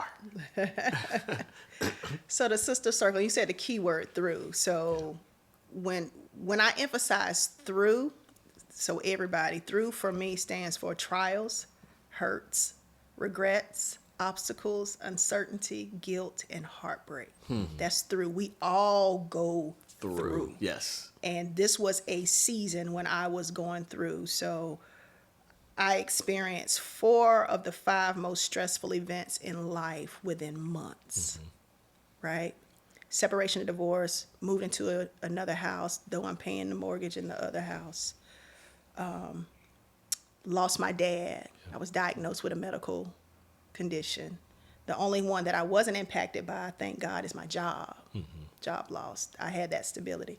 So the sister circle, you said the key word through. So when I emphasize through, so everybody, through for me stands for trials, hurts, regrets, obstacles, uncertainty, guilt, and heartbreak. That's through. We all go through. Yes. And this was a season when I was going through. So I experienced 4 of the 5 most stressful events in life within months, right? Separation and divorce, moved into another house, though I'm paying the mortgage in the other house. Lost my dad. I was diagnosed with a medical condition. The only one that I wasn't impacted by, thank God, is my job. Job lost. I had that stability.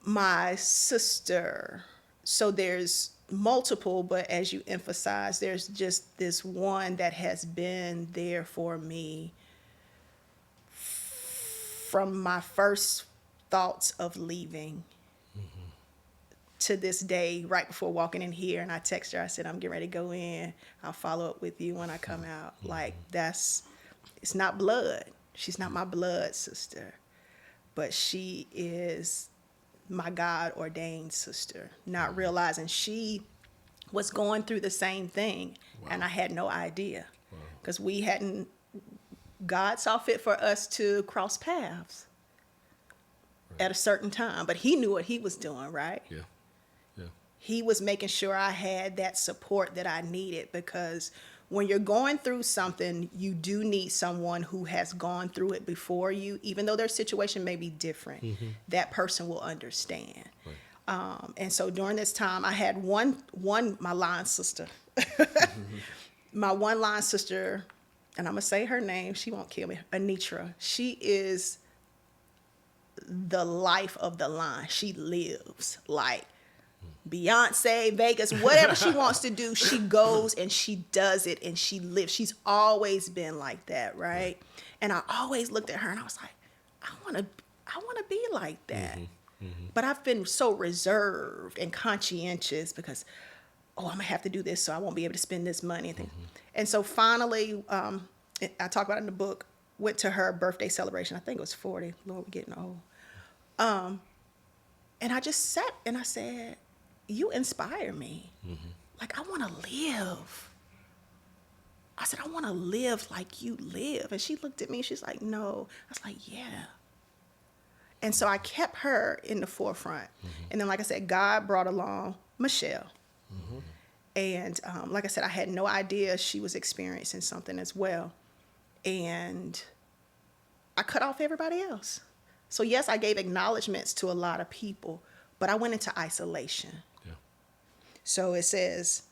My sister, so there's multiple, but as you emphasize, there's just this one that has been there for me from my first thoughts of leaving to this day, right before walking in here, and I text her, I said, I'm getting ready to go in. I'll follow up with you when I come out. Like, it's not blood. She's not my blood sister, but she is my God ordained sister, not realizing she was going through the same thing. Wow. And I had no idea because God saw fit for us to cross paths at a certain time, but he knew what he was doing, right? Yeah. He was making sure I had that support that I needed, because when you're going through something, you do need someone who has gone through it before you, even though their situation may be different. That person will understand. Right. And so during this time, I had my line sister. My one line sister, and I'm going to say her name, she won't kill me, Anitra. She is the life of the line. She lives like Beyonce, Vegas, whatever she wants to do, she goes and she does it and she lives. She's always been like that, right? And I always looked at her and I was like, I want to be like that. But I've been so reserved and conscientious because, I'm going to have to do this so I won't be able to spend this money. And so finally, I talk about it in the book, went to her birthday celebration. I think it was 40. Lord, we're getting old. And I just sat and I said, you inspire me. Like, I want to live. I said, I want to live like you live. And she looked at me, she's like, no. I was like, yeah. And so I kept her in the forefront. And then, like I said, God brought along Michelle. And like I said, I had no idea she was experiencing something as well. And I cut off everybody else. So yes, I gave acknowledgments to a lot of people, but I went into isolation. So it says,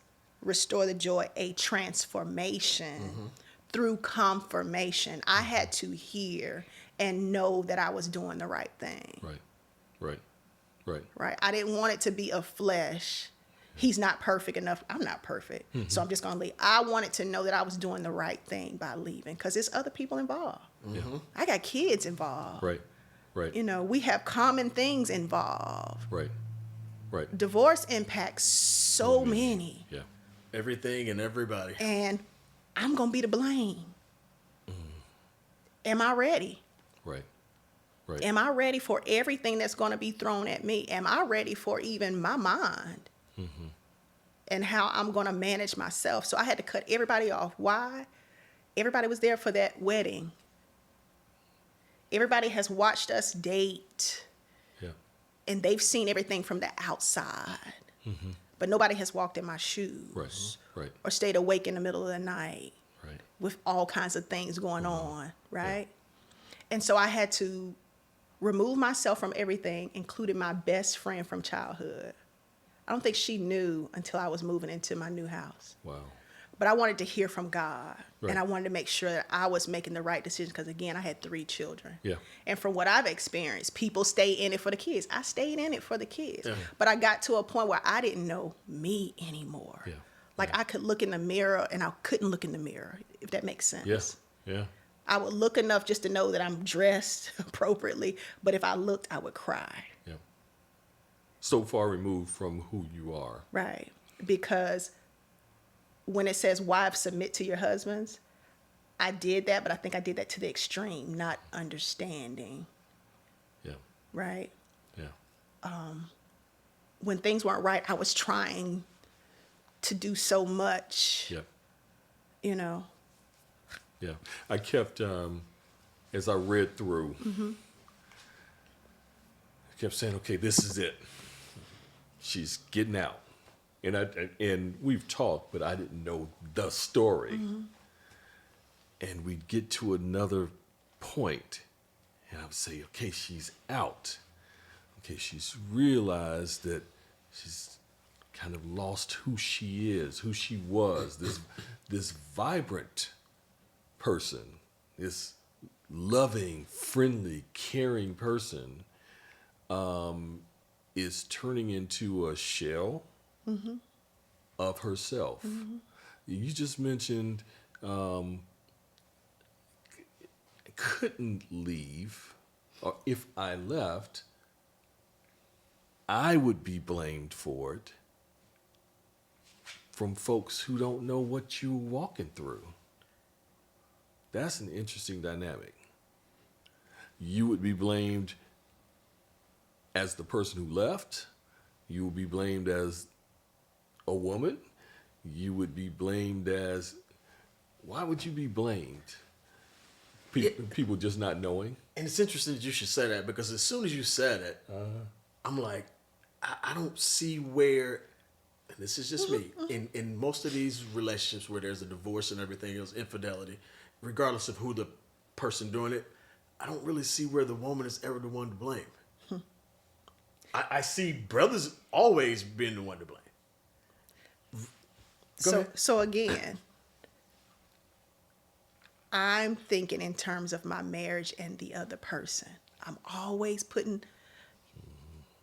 restore the joy, a transformation through confirmation. I had to hear and know that I was doing the right thing. Right. I didn't want it to be of flesh. He's not perfect enough. I'm not perfect. So I'm just going to leave. I wanted to know that I was doing the right thing by leaving, because there's other people involved. I got kids involved. Right. We have common things involved. Right. Divorce impacts so many. Yeah. Everything and everybody. And I'm going to be to blame. Am I ready? Right. Am I ready for everything that's going to be thrown at me? Am I ready for even my mind? And how I'm going to manage myself? So I had to cut everybody off. Why? Everybody was there for that wedding. Everybody has watched us date. And they've seen everything from the outside. But nobody has walked in my shoes. Right. Or stayed awake in the middle of the night. Right. With all kinds of things going on. Right. And so I had to remove myself from everything, including my best friend from childhood. I don't think she knew until I was moving into my new house. Wow. But I wanted to hear from God. Right. And I wanted to make sure that I was making the right decision, because, again, I had 3 children. And from what I've experienced, people stay in it for the kids. I stayed in it for the kids. But I got to a point where I didn't know me anymore. Like, I could look in the mirror and I couldn't look in the mirror, if that makes sense. I would look enough just to know that I'm dressed appropriately, but if I looked, I would cry. Yeah. So far removed from who you are. Right. Because when it says wives submit to your husbands, I did that, but I think I did that to the extreme, not understanding. Yeah. Right. Yeah. When things weren't right, I was trying to do so much. Yeah. You know. Yeah. I kept, as I read through, I kept saying, okay, this is it. She's getting out. And we've talked, but I didn't know the story. And we'd get to another point, and I would say, okay, she's out. Okay, she's realized that she's kind of lost who she is, who she was, this vibrant person, this loving, friendly, caring person is turning into a shell of herself. You just mentioned couldn't leave, or if I left, I would be blamed for it from folks who don't know what you're walking through. That's an interesting dynamic. You would be blamed as the person who left. You would be blamed as a woman. You would be blamed as, why would you be blamed? People just not knowing. And it's interesting that you should say that, because as soon as you said it, I'm like, I don't see where, and this is just me, in most of these relationships where there's a divorce and everything else, infidelity, regardless of who the person doing it, I don't really see where the woman is ever the one to blame. I see brothers always being the one to blame. So again, I'm thinking in terms of my marriage and the other person. I'm always putting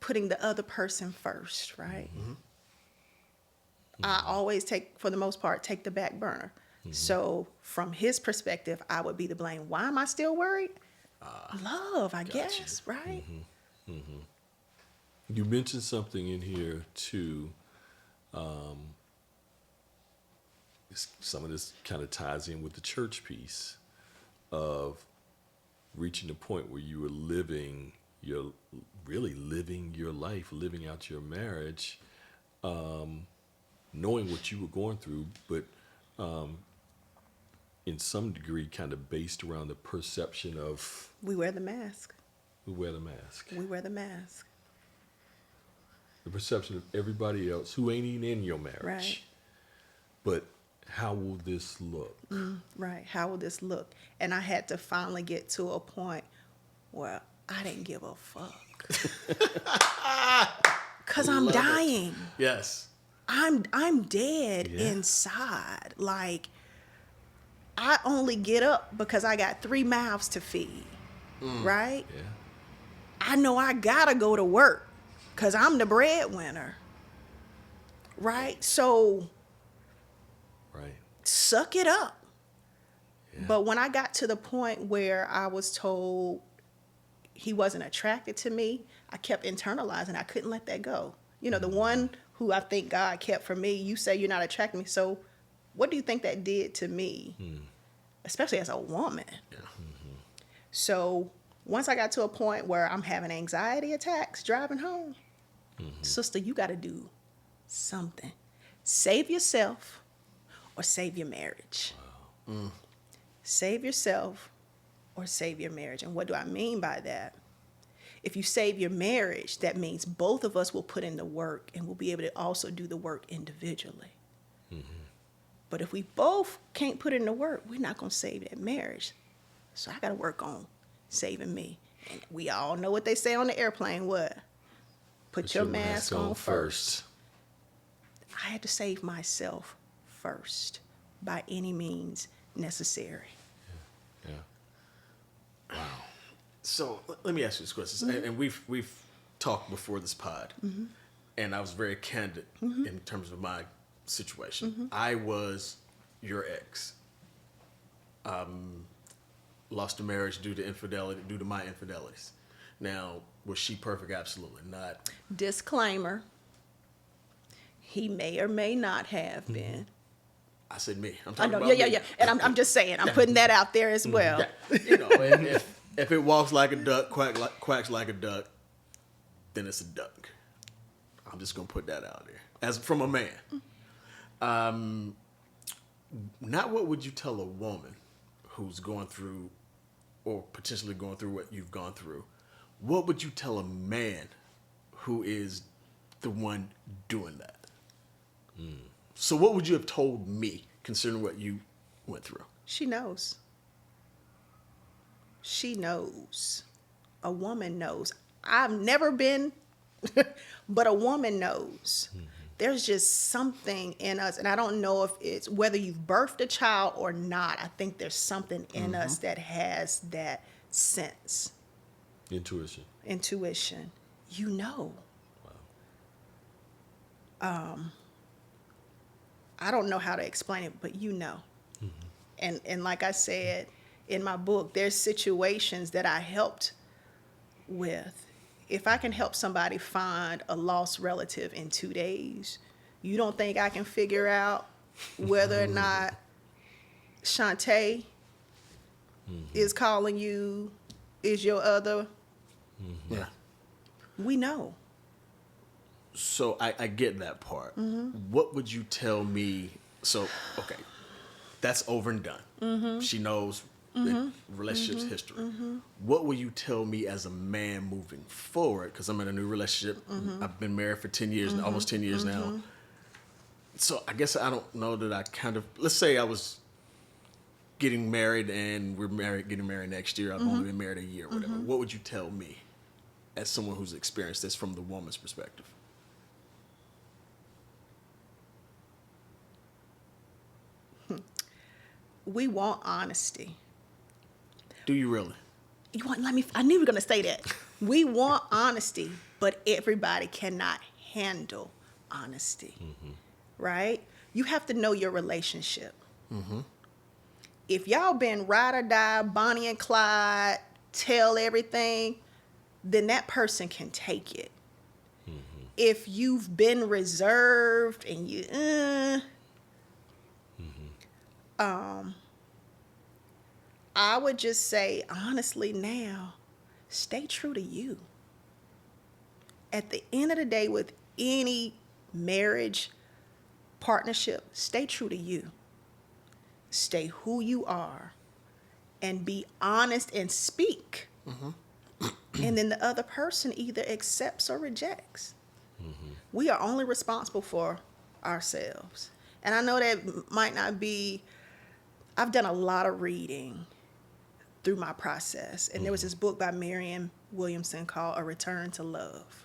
the other person first, right? I always for the most part, take the back burner. So from his perspective, I would be to blame. Why am I still worried? Love, I guess, right? You mentioned something in here too. Some of this kind of ties in with the church piece of reaching the point where you were really living your life, living out your marriage, knowing what you were going through, but in some degree kind of based around the perception of... We wear the mask. We wear the mask. We wear the mask. The perception of everybody else who ain't even in your marriage. Right. But how will this look? Right. How will this look? And I had to finally get to a point where I didn't give a fuck. Because I'm dying. It. Yes. I'm dead inside. Like, I only get up because I got 3 mouths to feed. Right? Yeah. I know I gotta go to work because I'm the breadwinner. Right? So... Right. Suck it up. Yeah. But when I got to the point where I was told he wasn't attracted to me, I kept internalizing. I couldn't let that go. You know, the one who I think God kept for me, you say you're not attracted to me. So what do you think that did to me? Especially as a woman. Yeah. So once I got to a point where I'm having anxiety attacks driving home, sister, you got to do something. Save yourself. Or save your marriage. Wow. Save yourself or save your marriage. And what do I mean by that? If you save your marriage, that means both of us will put in the work and we'll be able to also do the work individually. But if we both can't put in the work, we're not going to save that marriage. So I got to work on saving me. And we all know what they say on the airplane. What? Put your mask on first. I had to save myself first, by any means necessary. Yeah. Wow. So let me ask you this question, and we've talked before this pod, and I was very candid in terms of my situation. I was your ex. lost a marriage due to my infidelities. Now, was she perfect? Absolutely not. Disclaimer. He may or may not have been. I said me. I'm I talking know, about yeah. me. And I'm just saying, I'm putting that out there as well. Yeah. You know, if it walks like a duck, quacks like a duck, then it's a duck. I'm just gonna put that out there as from a man. Not what would you tell a woman who's going through or potentially going through what you've gone through? What would you tell a man who is the one doing that? So what would you have told me considering what you went through? She knows. She knows. A woman knows. I've never been, but a woman knows. There's just something in us, and I don't know if it's whether you've birthed a child or not. I think there's something in us that has that sense. Intuition. You know. Wow. I don't know how to explain it, but you know. And like I said in my book, there's situations that I helped with. If I can help somebody find a lost relative in 2 days, you don't think I can figure out whether or not Shantae is calling you, is your other? Yeah. We know. So I get that part. What would you tell me? So, okay, that's over and done. She knows the relationship's history. What will you tell me as a man moving forward? Because I'm in a new relationship. I've been married for 10 years, almost 10 years now. So I guess I don't know that I kind of, let's say I was getting married and getting married next year. I've only been married a year or whatever. What would you tell me as someone who's experienced this from the woman's perspective? We want honesty. Do you really? I knew you were going to say that. We want honesty, but everybody cannot handle honesty, right? You have to know your relationship. If y'all been ride or die, Bonnie and Clyde, tell everything, then that person can take it. If you've been reserved and you, I would just say, honestly now, stay true to you. At the end of the day, with any marriage, partnership, stay true to you. Stay who you are and be honest and speak. And then the other person either accepts or rejects. We are only responsible for ourselves. And I know that might not be, I've done a lot of reading through my process. And there was this book by Marianne Williamson called A Return to Love.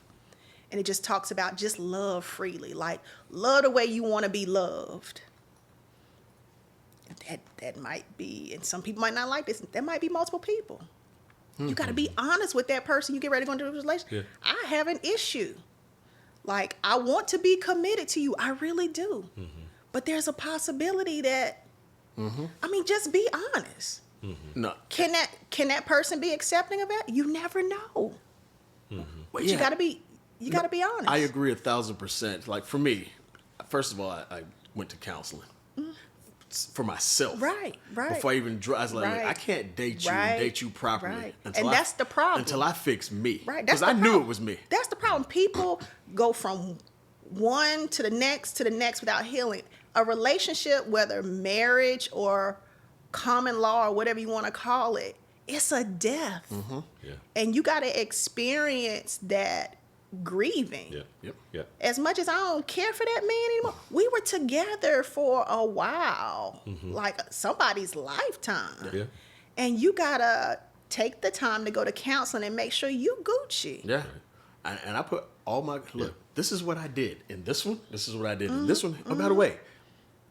And it just talks about just love freely, like love the way you want to be loved. That might be, and some people might not like this, there might be multiple people. You got to be honest with that person you get ready to go into a relationship. Yeah. I have an issue. Like, I want to be committed to you. I really do. But there's a possibility that, I mean, just be honest. No. Can that person be accepting of that? You never know. But you gotta be honest. I agree 1,000%. Like for me, first of all, I went to counseling for myself. Right. Before I even I was like, Right. I can't date you and date you properly. Right. Until And that's the problem. Until I fix me. Right. Because I knew it was me. That's the problem. People go from one to the next without healing. A relationship, whether marriage or common law or whatever you want to call it, it's a death. Yeah. And you got to experience that grieving. Yeah. Yep. Yeah. As much as I don't care for that man anymore, we were together for a while, like somebody's lifetime. Yeah. And you got to take the time to go to counseling and make sure you Gucci. Yeah. And I put all my, look, this is what I did in this one. This is what I did in this one. Oh, by the way,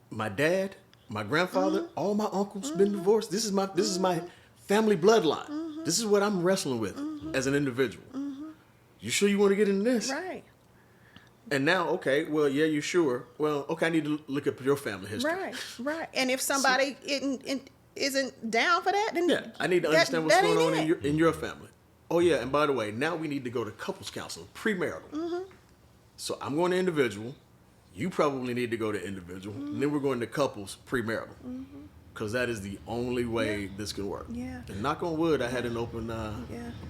my dad, my grandfather, all my uncles been divorced. This is my family bloodline. This is what I'm wrestling with as an individual. You sure you want to get into this? Right. And now, okay, well, yeah, you sure? Well, okay, I need to look up your family history. Right. And if somebody isn't down for that, then Yeah, I need to understand what's that going on ain't in your family. Oh yeah, and by the way, now we need to go to couples counseling, premarital. Mm-hmm. So I'm going to individual. You probably need to go to individual, and then we're going to couples premarital, because that is the only way this can work. Yeah. And knock on wood, I had an open a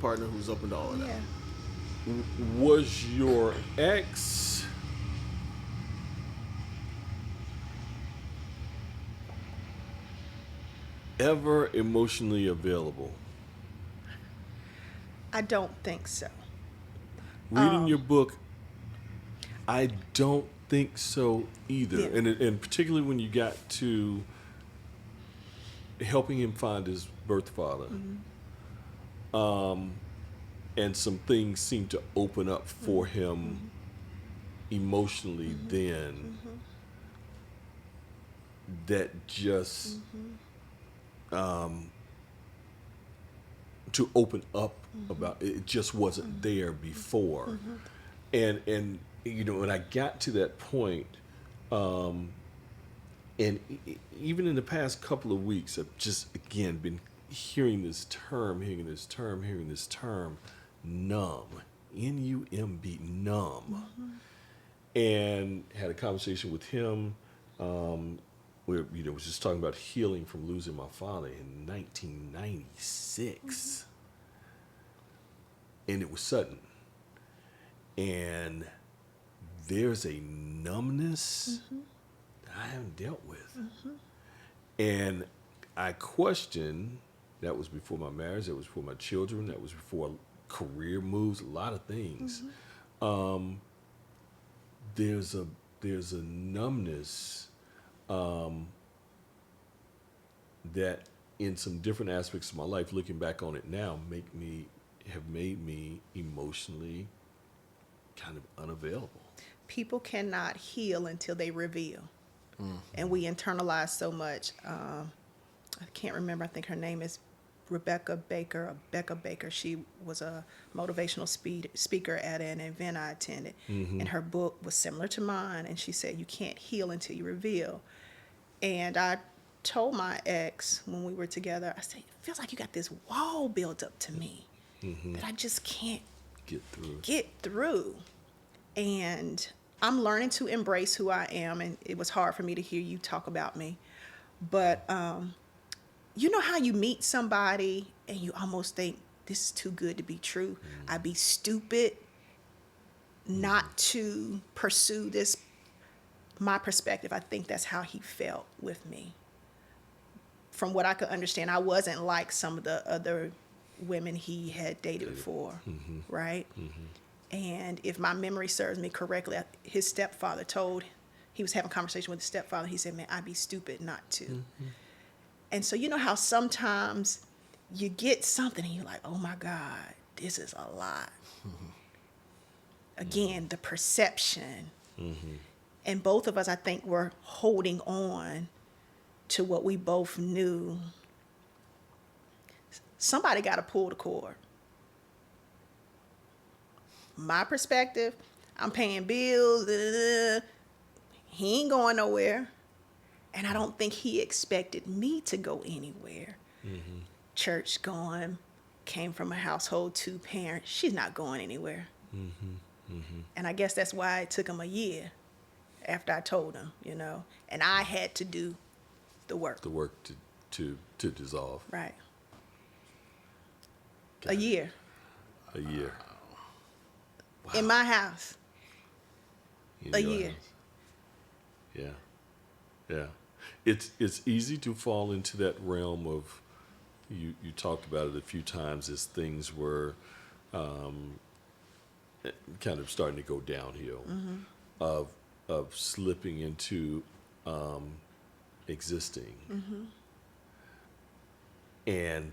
partner who's open to all of that. Yeah. Was your ex ever emotionally available? I don't think so. Reading your book, I don't think so either. Yeah. And particularly when you got to helping him find his birth father, and some things seemed to open up for him emotionally then, that just to open up about it just wasn't there before. And you know, when I got to that point, and even in the past couple of weeks, I've just again been hearing this term, numb, N-U-M-B, numb. And had a conversation with him, where, you know, was just talking about healing from losing my father in 1996. And it was sudden. And there's a numbness I haven't dealt with. And I question, that was before my marriage, that was before my children, that was before career moves, a lot of things. There's a numbness that in some different aspects of my life, looking back on it now, have made me emotionally kind of unavailable. People cannot heal until they reveal. And we internalize so much. I can't remember. I think her name is Becca Baker. She was a motivational speaker at an event I attended. And her book was similar to mine. And she said, you can't heal until you reveal. And I told my ex when we were together, I said, it feels like you got this wall built up to me that I just can't get through. And I'm learning to embrace who I am, and it was hard for me to hear you talk about me. But you know how you meet somebody and you almost think, this is too good to be true. I'd be stupid not to pursue this. My perspective, I think that's how he felt with me. From what I could understand, I wasn't like some of the other women he had dated before, right? And if my memory serves me correctly, his stepfather he was having a conversation with his stepfather. He said, man, I'd be stupid not to. And so you know how sometimes you get something and you're like, oh my God, this is a lot. Again, the perception. And both of us, I think, were holding on to what we both knew. Somebody got to pull the cord. My perspective, I'm paying bills. He ain't going nowhere. And I don't think he expected me to go anywhere. Church going, came from a household 2-parent. She's not going anywhere. And I guess that's why it took him a year after I told him, you know. And I had to do the work. The work to dissolve. Right. A year. A year. Wow. In my house. A year. House. Yeah. It's easy to fall into that realm of, you talked about it a few times, as things were kind of starting to go downhill, of slipping into existing, and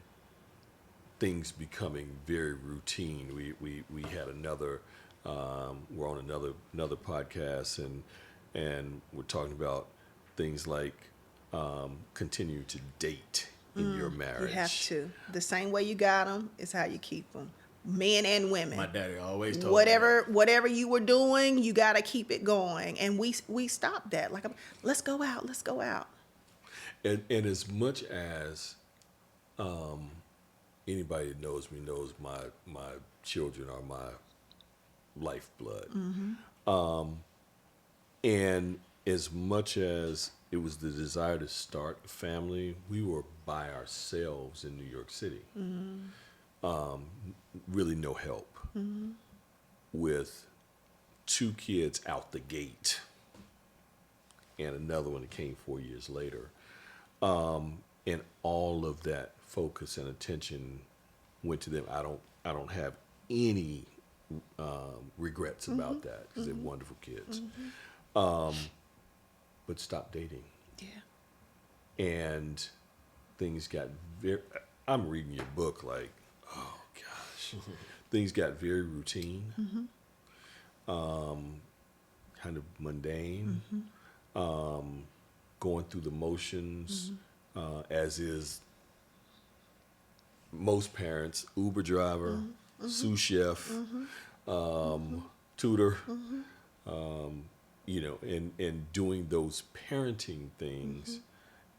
things becoming very routine. We had another, we're on another podcast, and we're talking about things like continue to date in your marriage. You have to. The same way you got them is how you keep them. Men and women. My daddy always told me whatever you were doing, you got to keep it going. And we stopped that. Like, let's go out. And as much as anybody that knows me knows my children are my lifeblood. And as much as it was the desire to start a family, we were by ourselves in New York City. Really no help with 2 kids out the gate and another one that came 4 years later. And all of that focus and attention went to them. I don't have any regrets about that because they're wonderful kids. But stop dating. Yeah. And things got very, I'm reading your book like, oh gosh, things got very routine, kind of mundane, going through the motions, as is most parents, Uber driver, sous chef, tutor, you know, and doing those parenting things.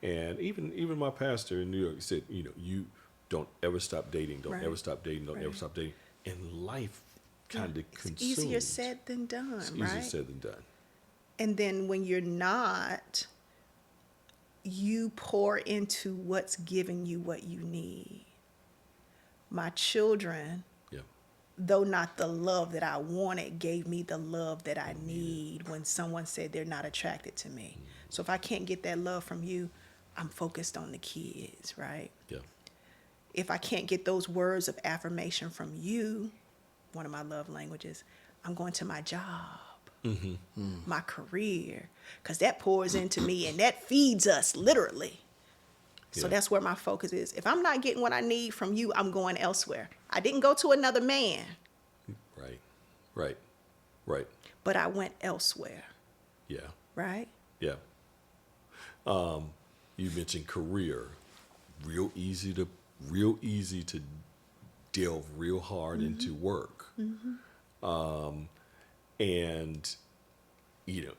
And even my pastor in New York said, you know, you don't ever stop dating, don't ever stop dating, don't ever stop dating. And life kind of consumes. It's easier said than done, It's right? easier said than done. And then when you're not, you pour into what's giving you what you need. My children, though not the love that I wanted, gave me the love that I need when someone said they're not attracted to me. So if I can't get that love from you, I'm focused on the kids, right? Yeah. If I can't get those words of affirmation from you, one of my love languages, I'm going to my job, my career, because that pours into me and that feeds us literally. So that's where my focus is. If I'm not getting what I need from you, I'm going elsewhere. I didn't go to another man. Right. But I went elsewhere. Yeah. Right? Yeah. You mentioned career. Real easy to delve real hard into work. And, you know,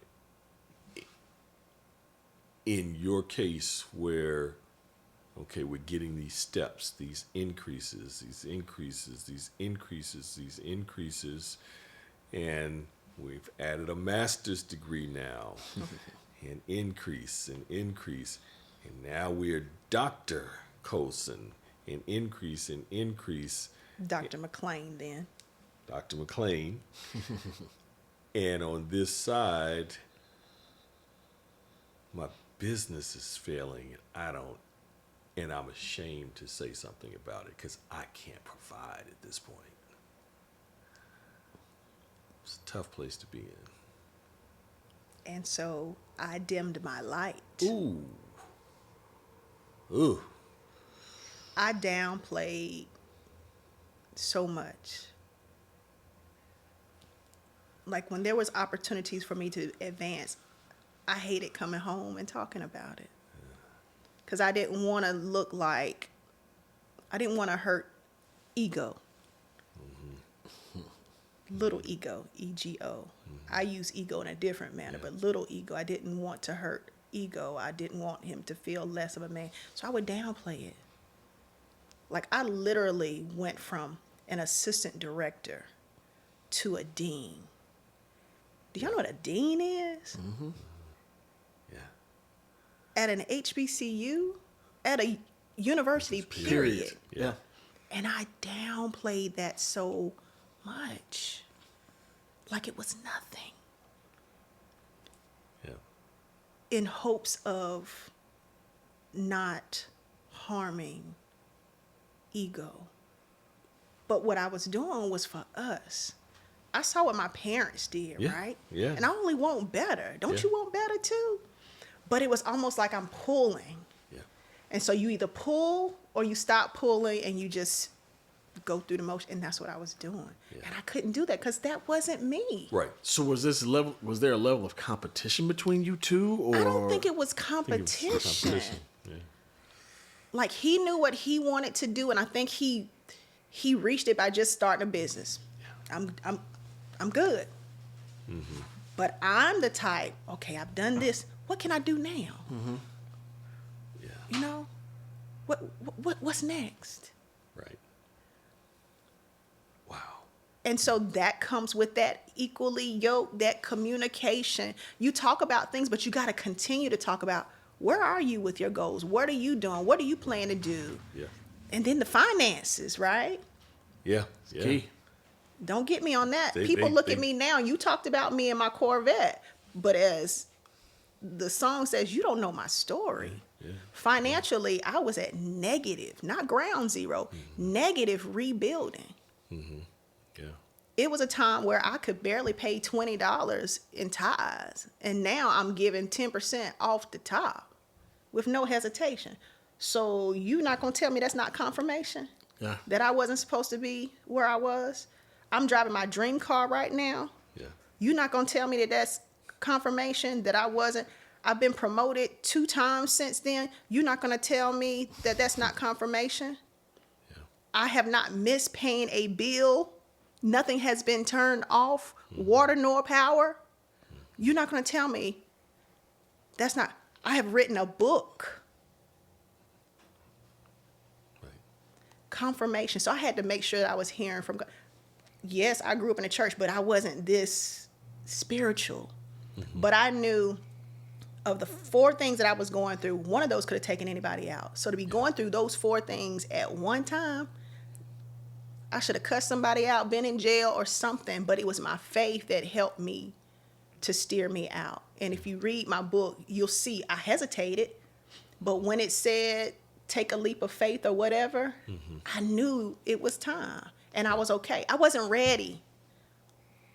in your case where, okay, we're getting these steps, these increases, and we've added a master's degree now, and increase, and now we're Dr. Coulson, and increase. Dr. McLean then. Dr. McLean. And on this side, my business is failing, and I'm ashamed to say something about it because I can't provide at this point. It's a tough place to be in. And so I dimmed my light. Ooh. I downplayed so much. Like when there was opportunities for me to advance, I hated coming home and talking about it. Because I didn't want to look like, I didn't want to hurt ego. Little ego, E-G-O. I use ego in a different manner, but little ego, I didn't want to hurt ego. I didn't want him to feel less of a man. So I would downplay it. Like I literally went from an assistant director to a dean. Do y'all know what a dean is? Yeah. At an HBCU, at a university, period. Yeah. And I downplayed that so much. Like it was nothing. Yeah. In hopes of not harming ego. But what I was doing was for us. I saw what my parents did, right? Yeah. And I only want better. Don't you want better too? But it was almost like I'm pulling. Yeah. And so you either pull or you stop pulling and you just go through the motion. And that's what I was doing. Yeah. And I couldn't do that because that wasn't me. Right. So was there a level of competition between you two, or I don't think it was competition. Yeah. Like he knew what he wanted to do, and I think he reached it by just starting a business. I'm good. But I'm the type, okay, I've done this. What can I do now? You know, what's next? Right. Wow. And so that comes with that equally yoked, that communication. You talk about things, but you got to continue to talk about, where are you with your goals? What are you doing? What do you plan to do? Yeah. And then the finances, right? Yeah. Yeah. Key. Don't get me on that. People look at me now. You talked about me and my Corvette, but as the song says, you don't know my story. Yeah. Financially, I was at negative, not ground zero, negative rebuilding. Mm-hmm. Yeah. It was a time where I could barely pay $20 in tithes, and now I'm giving 10% off the top with no hesitation. So you're not going to tell me that's not confirmation? Yeah. That I wasn't supposed to be where I was? I'm driving my dream car right now. Yeah. You're not going to tell me that that's confirmation that I wasn't. I've been promoted 2 times since then. You're not going to tell me that that's not confirmation? Yeah. I have not missed paying a bill. Nothing has been turned off, water nor power. You're not going to tell me that's not. I have written a book. Right. Confirmation. So I had to make sure that I was hearing from God. Yes, I grew up in the church, but I wasn't this spiritual. Mm-hmm. But I knew of the 4 things that I was going through, one of those could have taken anybody out. So to be going through those 4 things at one time, I should have cussed somebody out, been in jail or something, but it was my faith that helped me to steer me out. And if you read my book, you'll see I hesitated, but when it said take a leap of faith or whatever, I knew it was time and I was okay. I wasn't ready.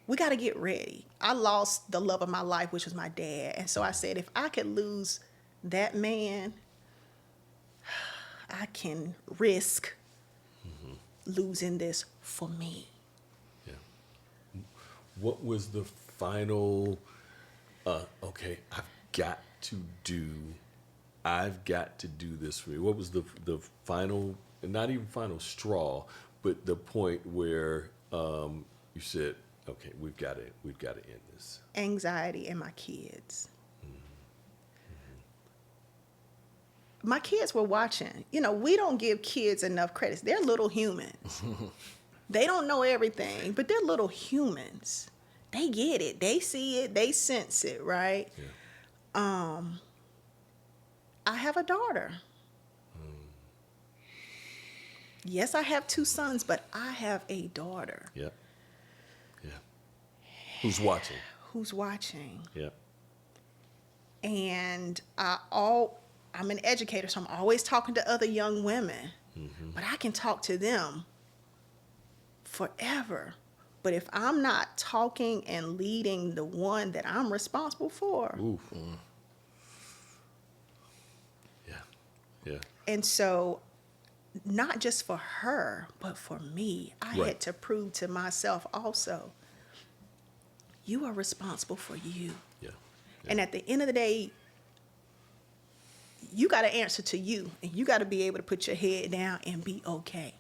We got to get ready. I lost the love of my life, which was my dad. And so I said, if I could lose that man, I can risk losing this for me. Yeah. What was the final, okay, I've got to do this for me. What was the final, not even final straw, but the point where you said, okay, we've got to end this. Anxiety and my kids. My kids were watching. You know, we don't give kids enough credit. They're little humans. They don't know everything, but they're little humans. They get it. They see it. They sense it, right? Yeah. I have a daughter. Yes, I have 2 sons, but I have a daughter. Yeah. Yeah. Who's watching? Who's watching. Yeah. And I'm an educator, so I'm always talking to other young women. But I can talk to them forever. But if I'm not talking and leading the one that I'm responsible for. Oof. Yeah. Yeah. And so not just for her, but for me, I had to prove to myself also, you are responsible for you. Yeah. And at the end of the day, you got to answer to you, and you got to be able to put your head down and be okay.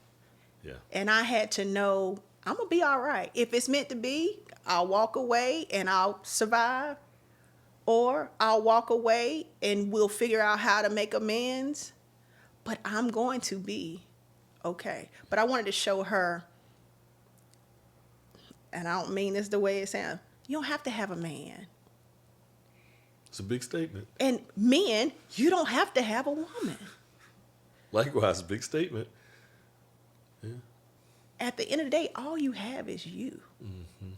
Yeah. And I had to know I'm going to be all right. If it's meant to be, I'll walk away and I'll survive, or I'll walk away and we'll figure out how to make amends, but I'm going to be okay. But I wanted to show her, and I don't mean this the way it sounds, you don't have to have a man. It's a big statement. And men, you don't have to have a woman. Likewise, a big statement. Yeah. At the end of the day, all you have is you. Mm-hmm.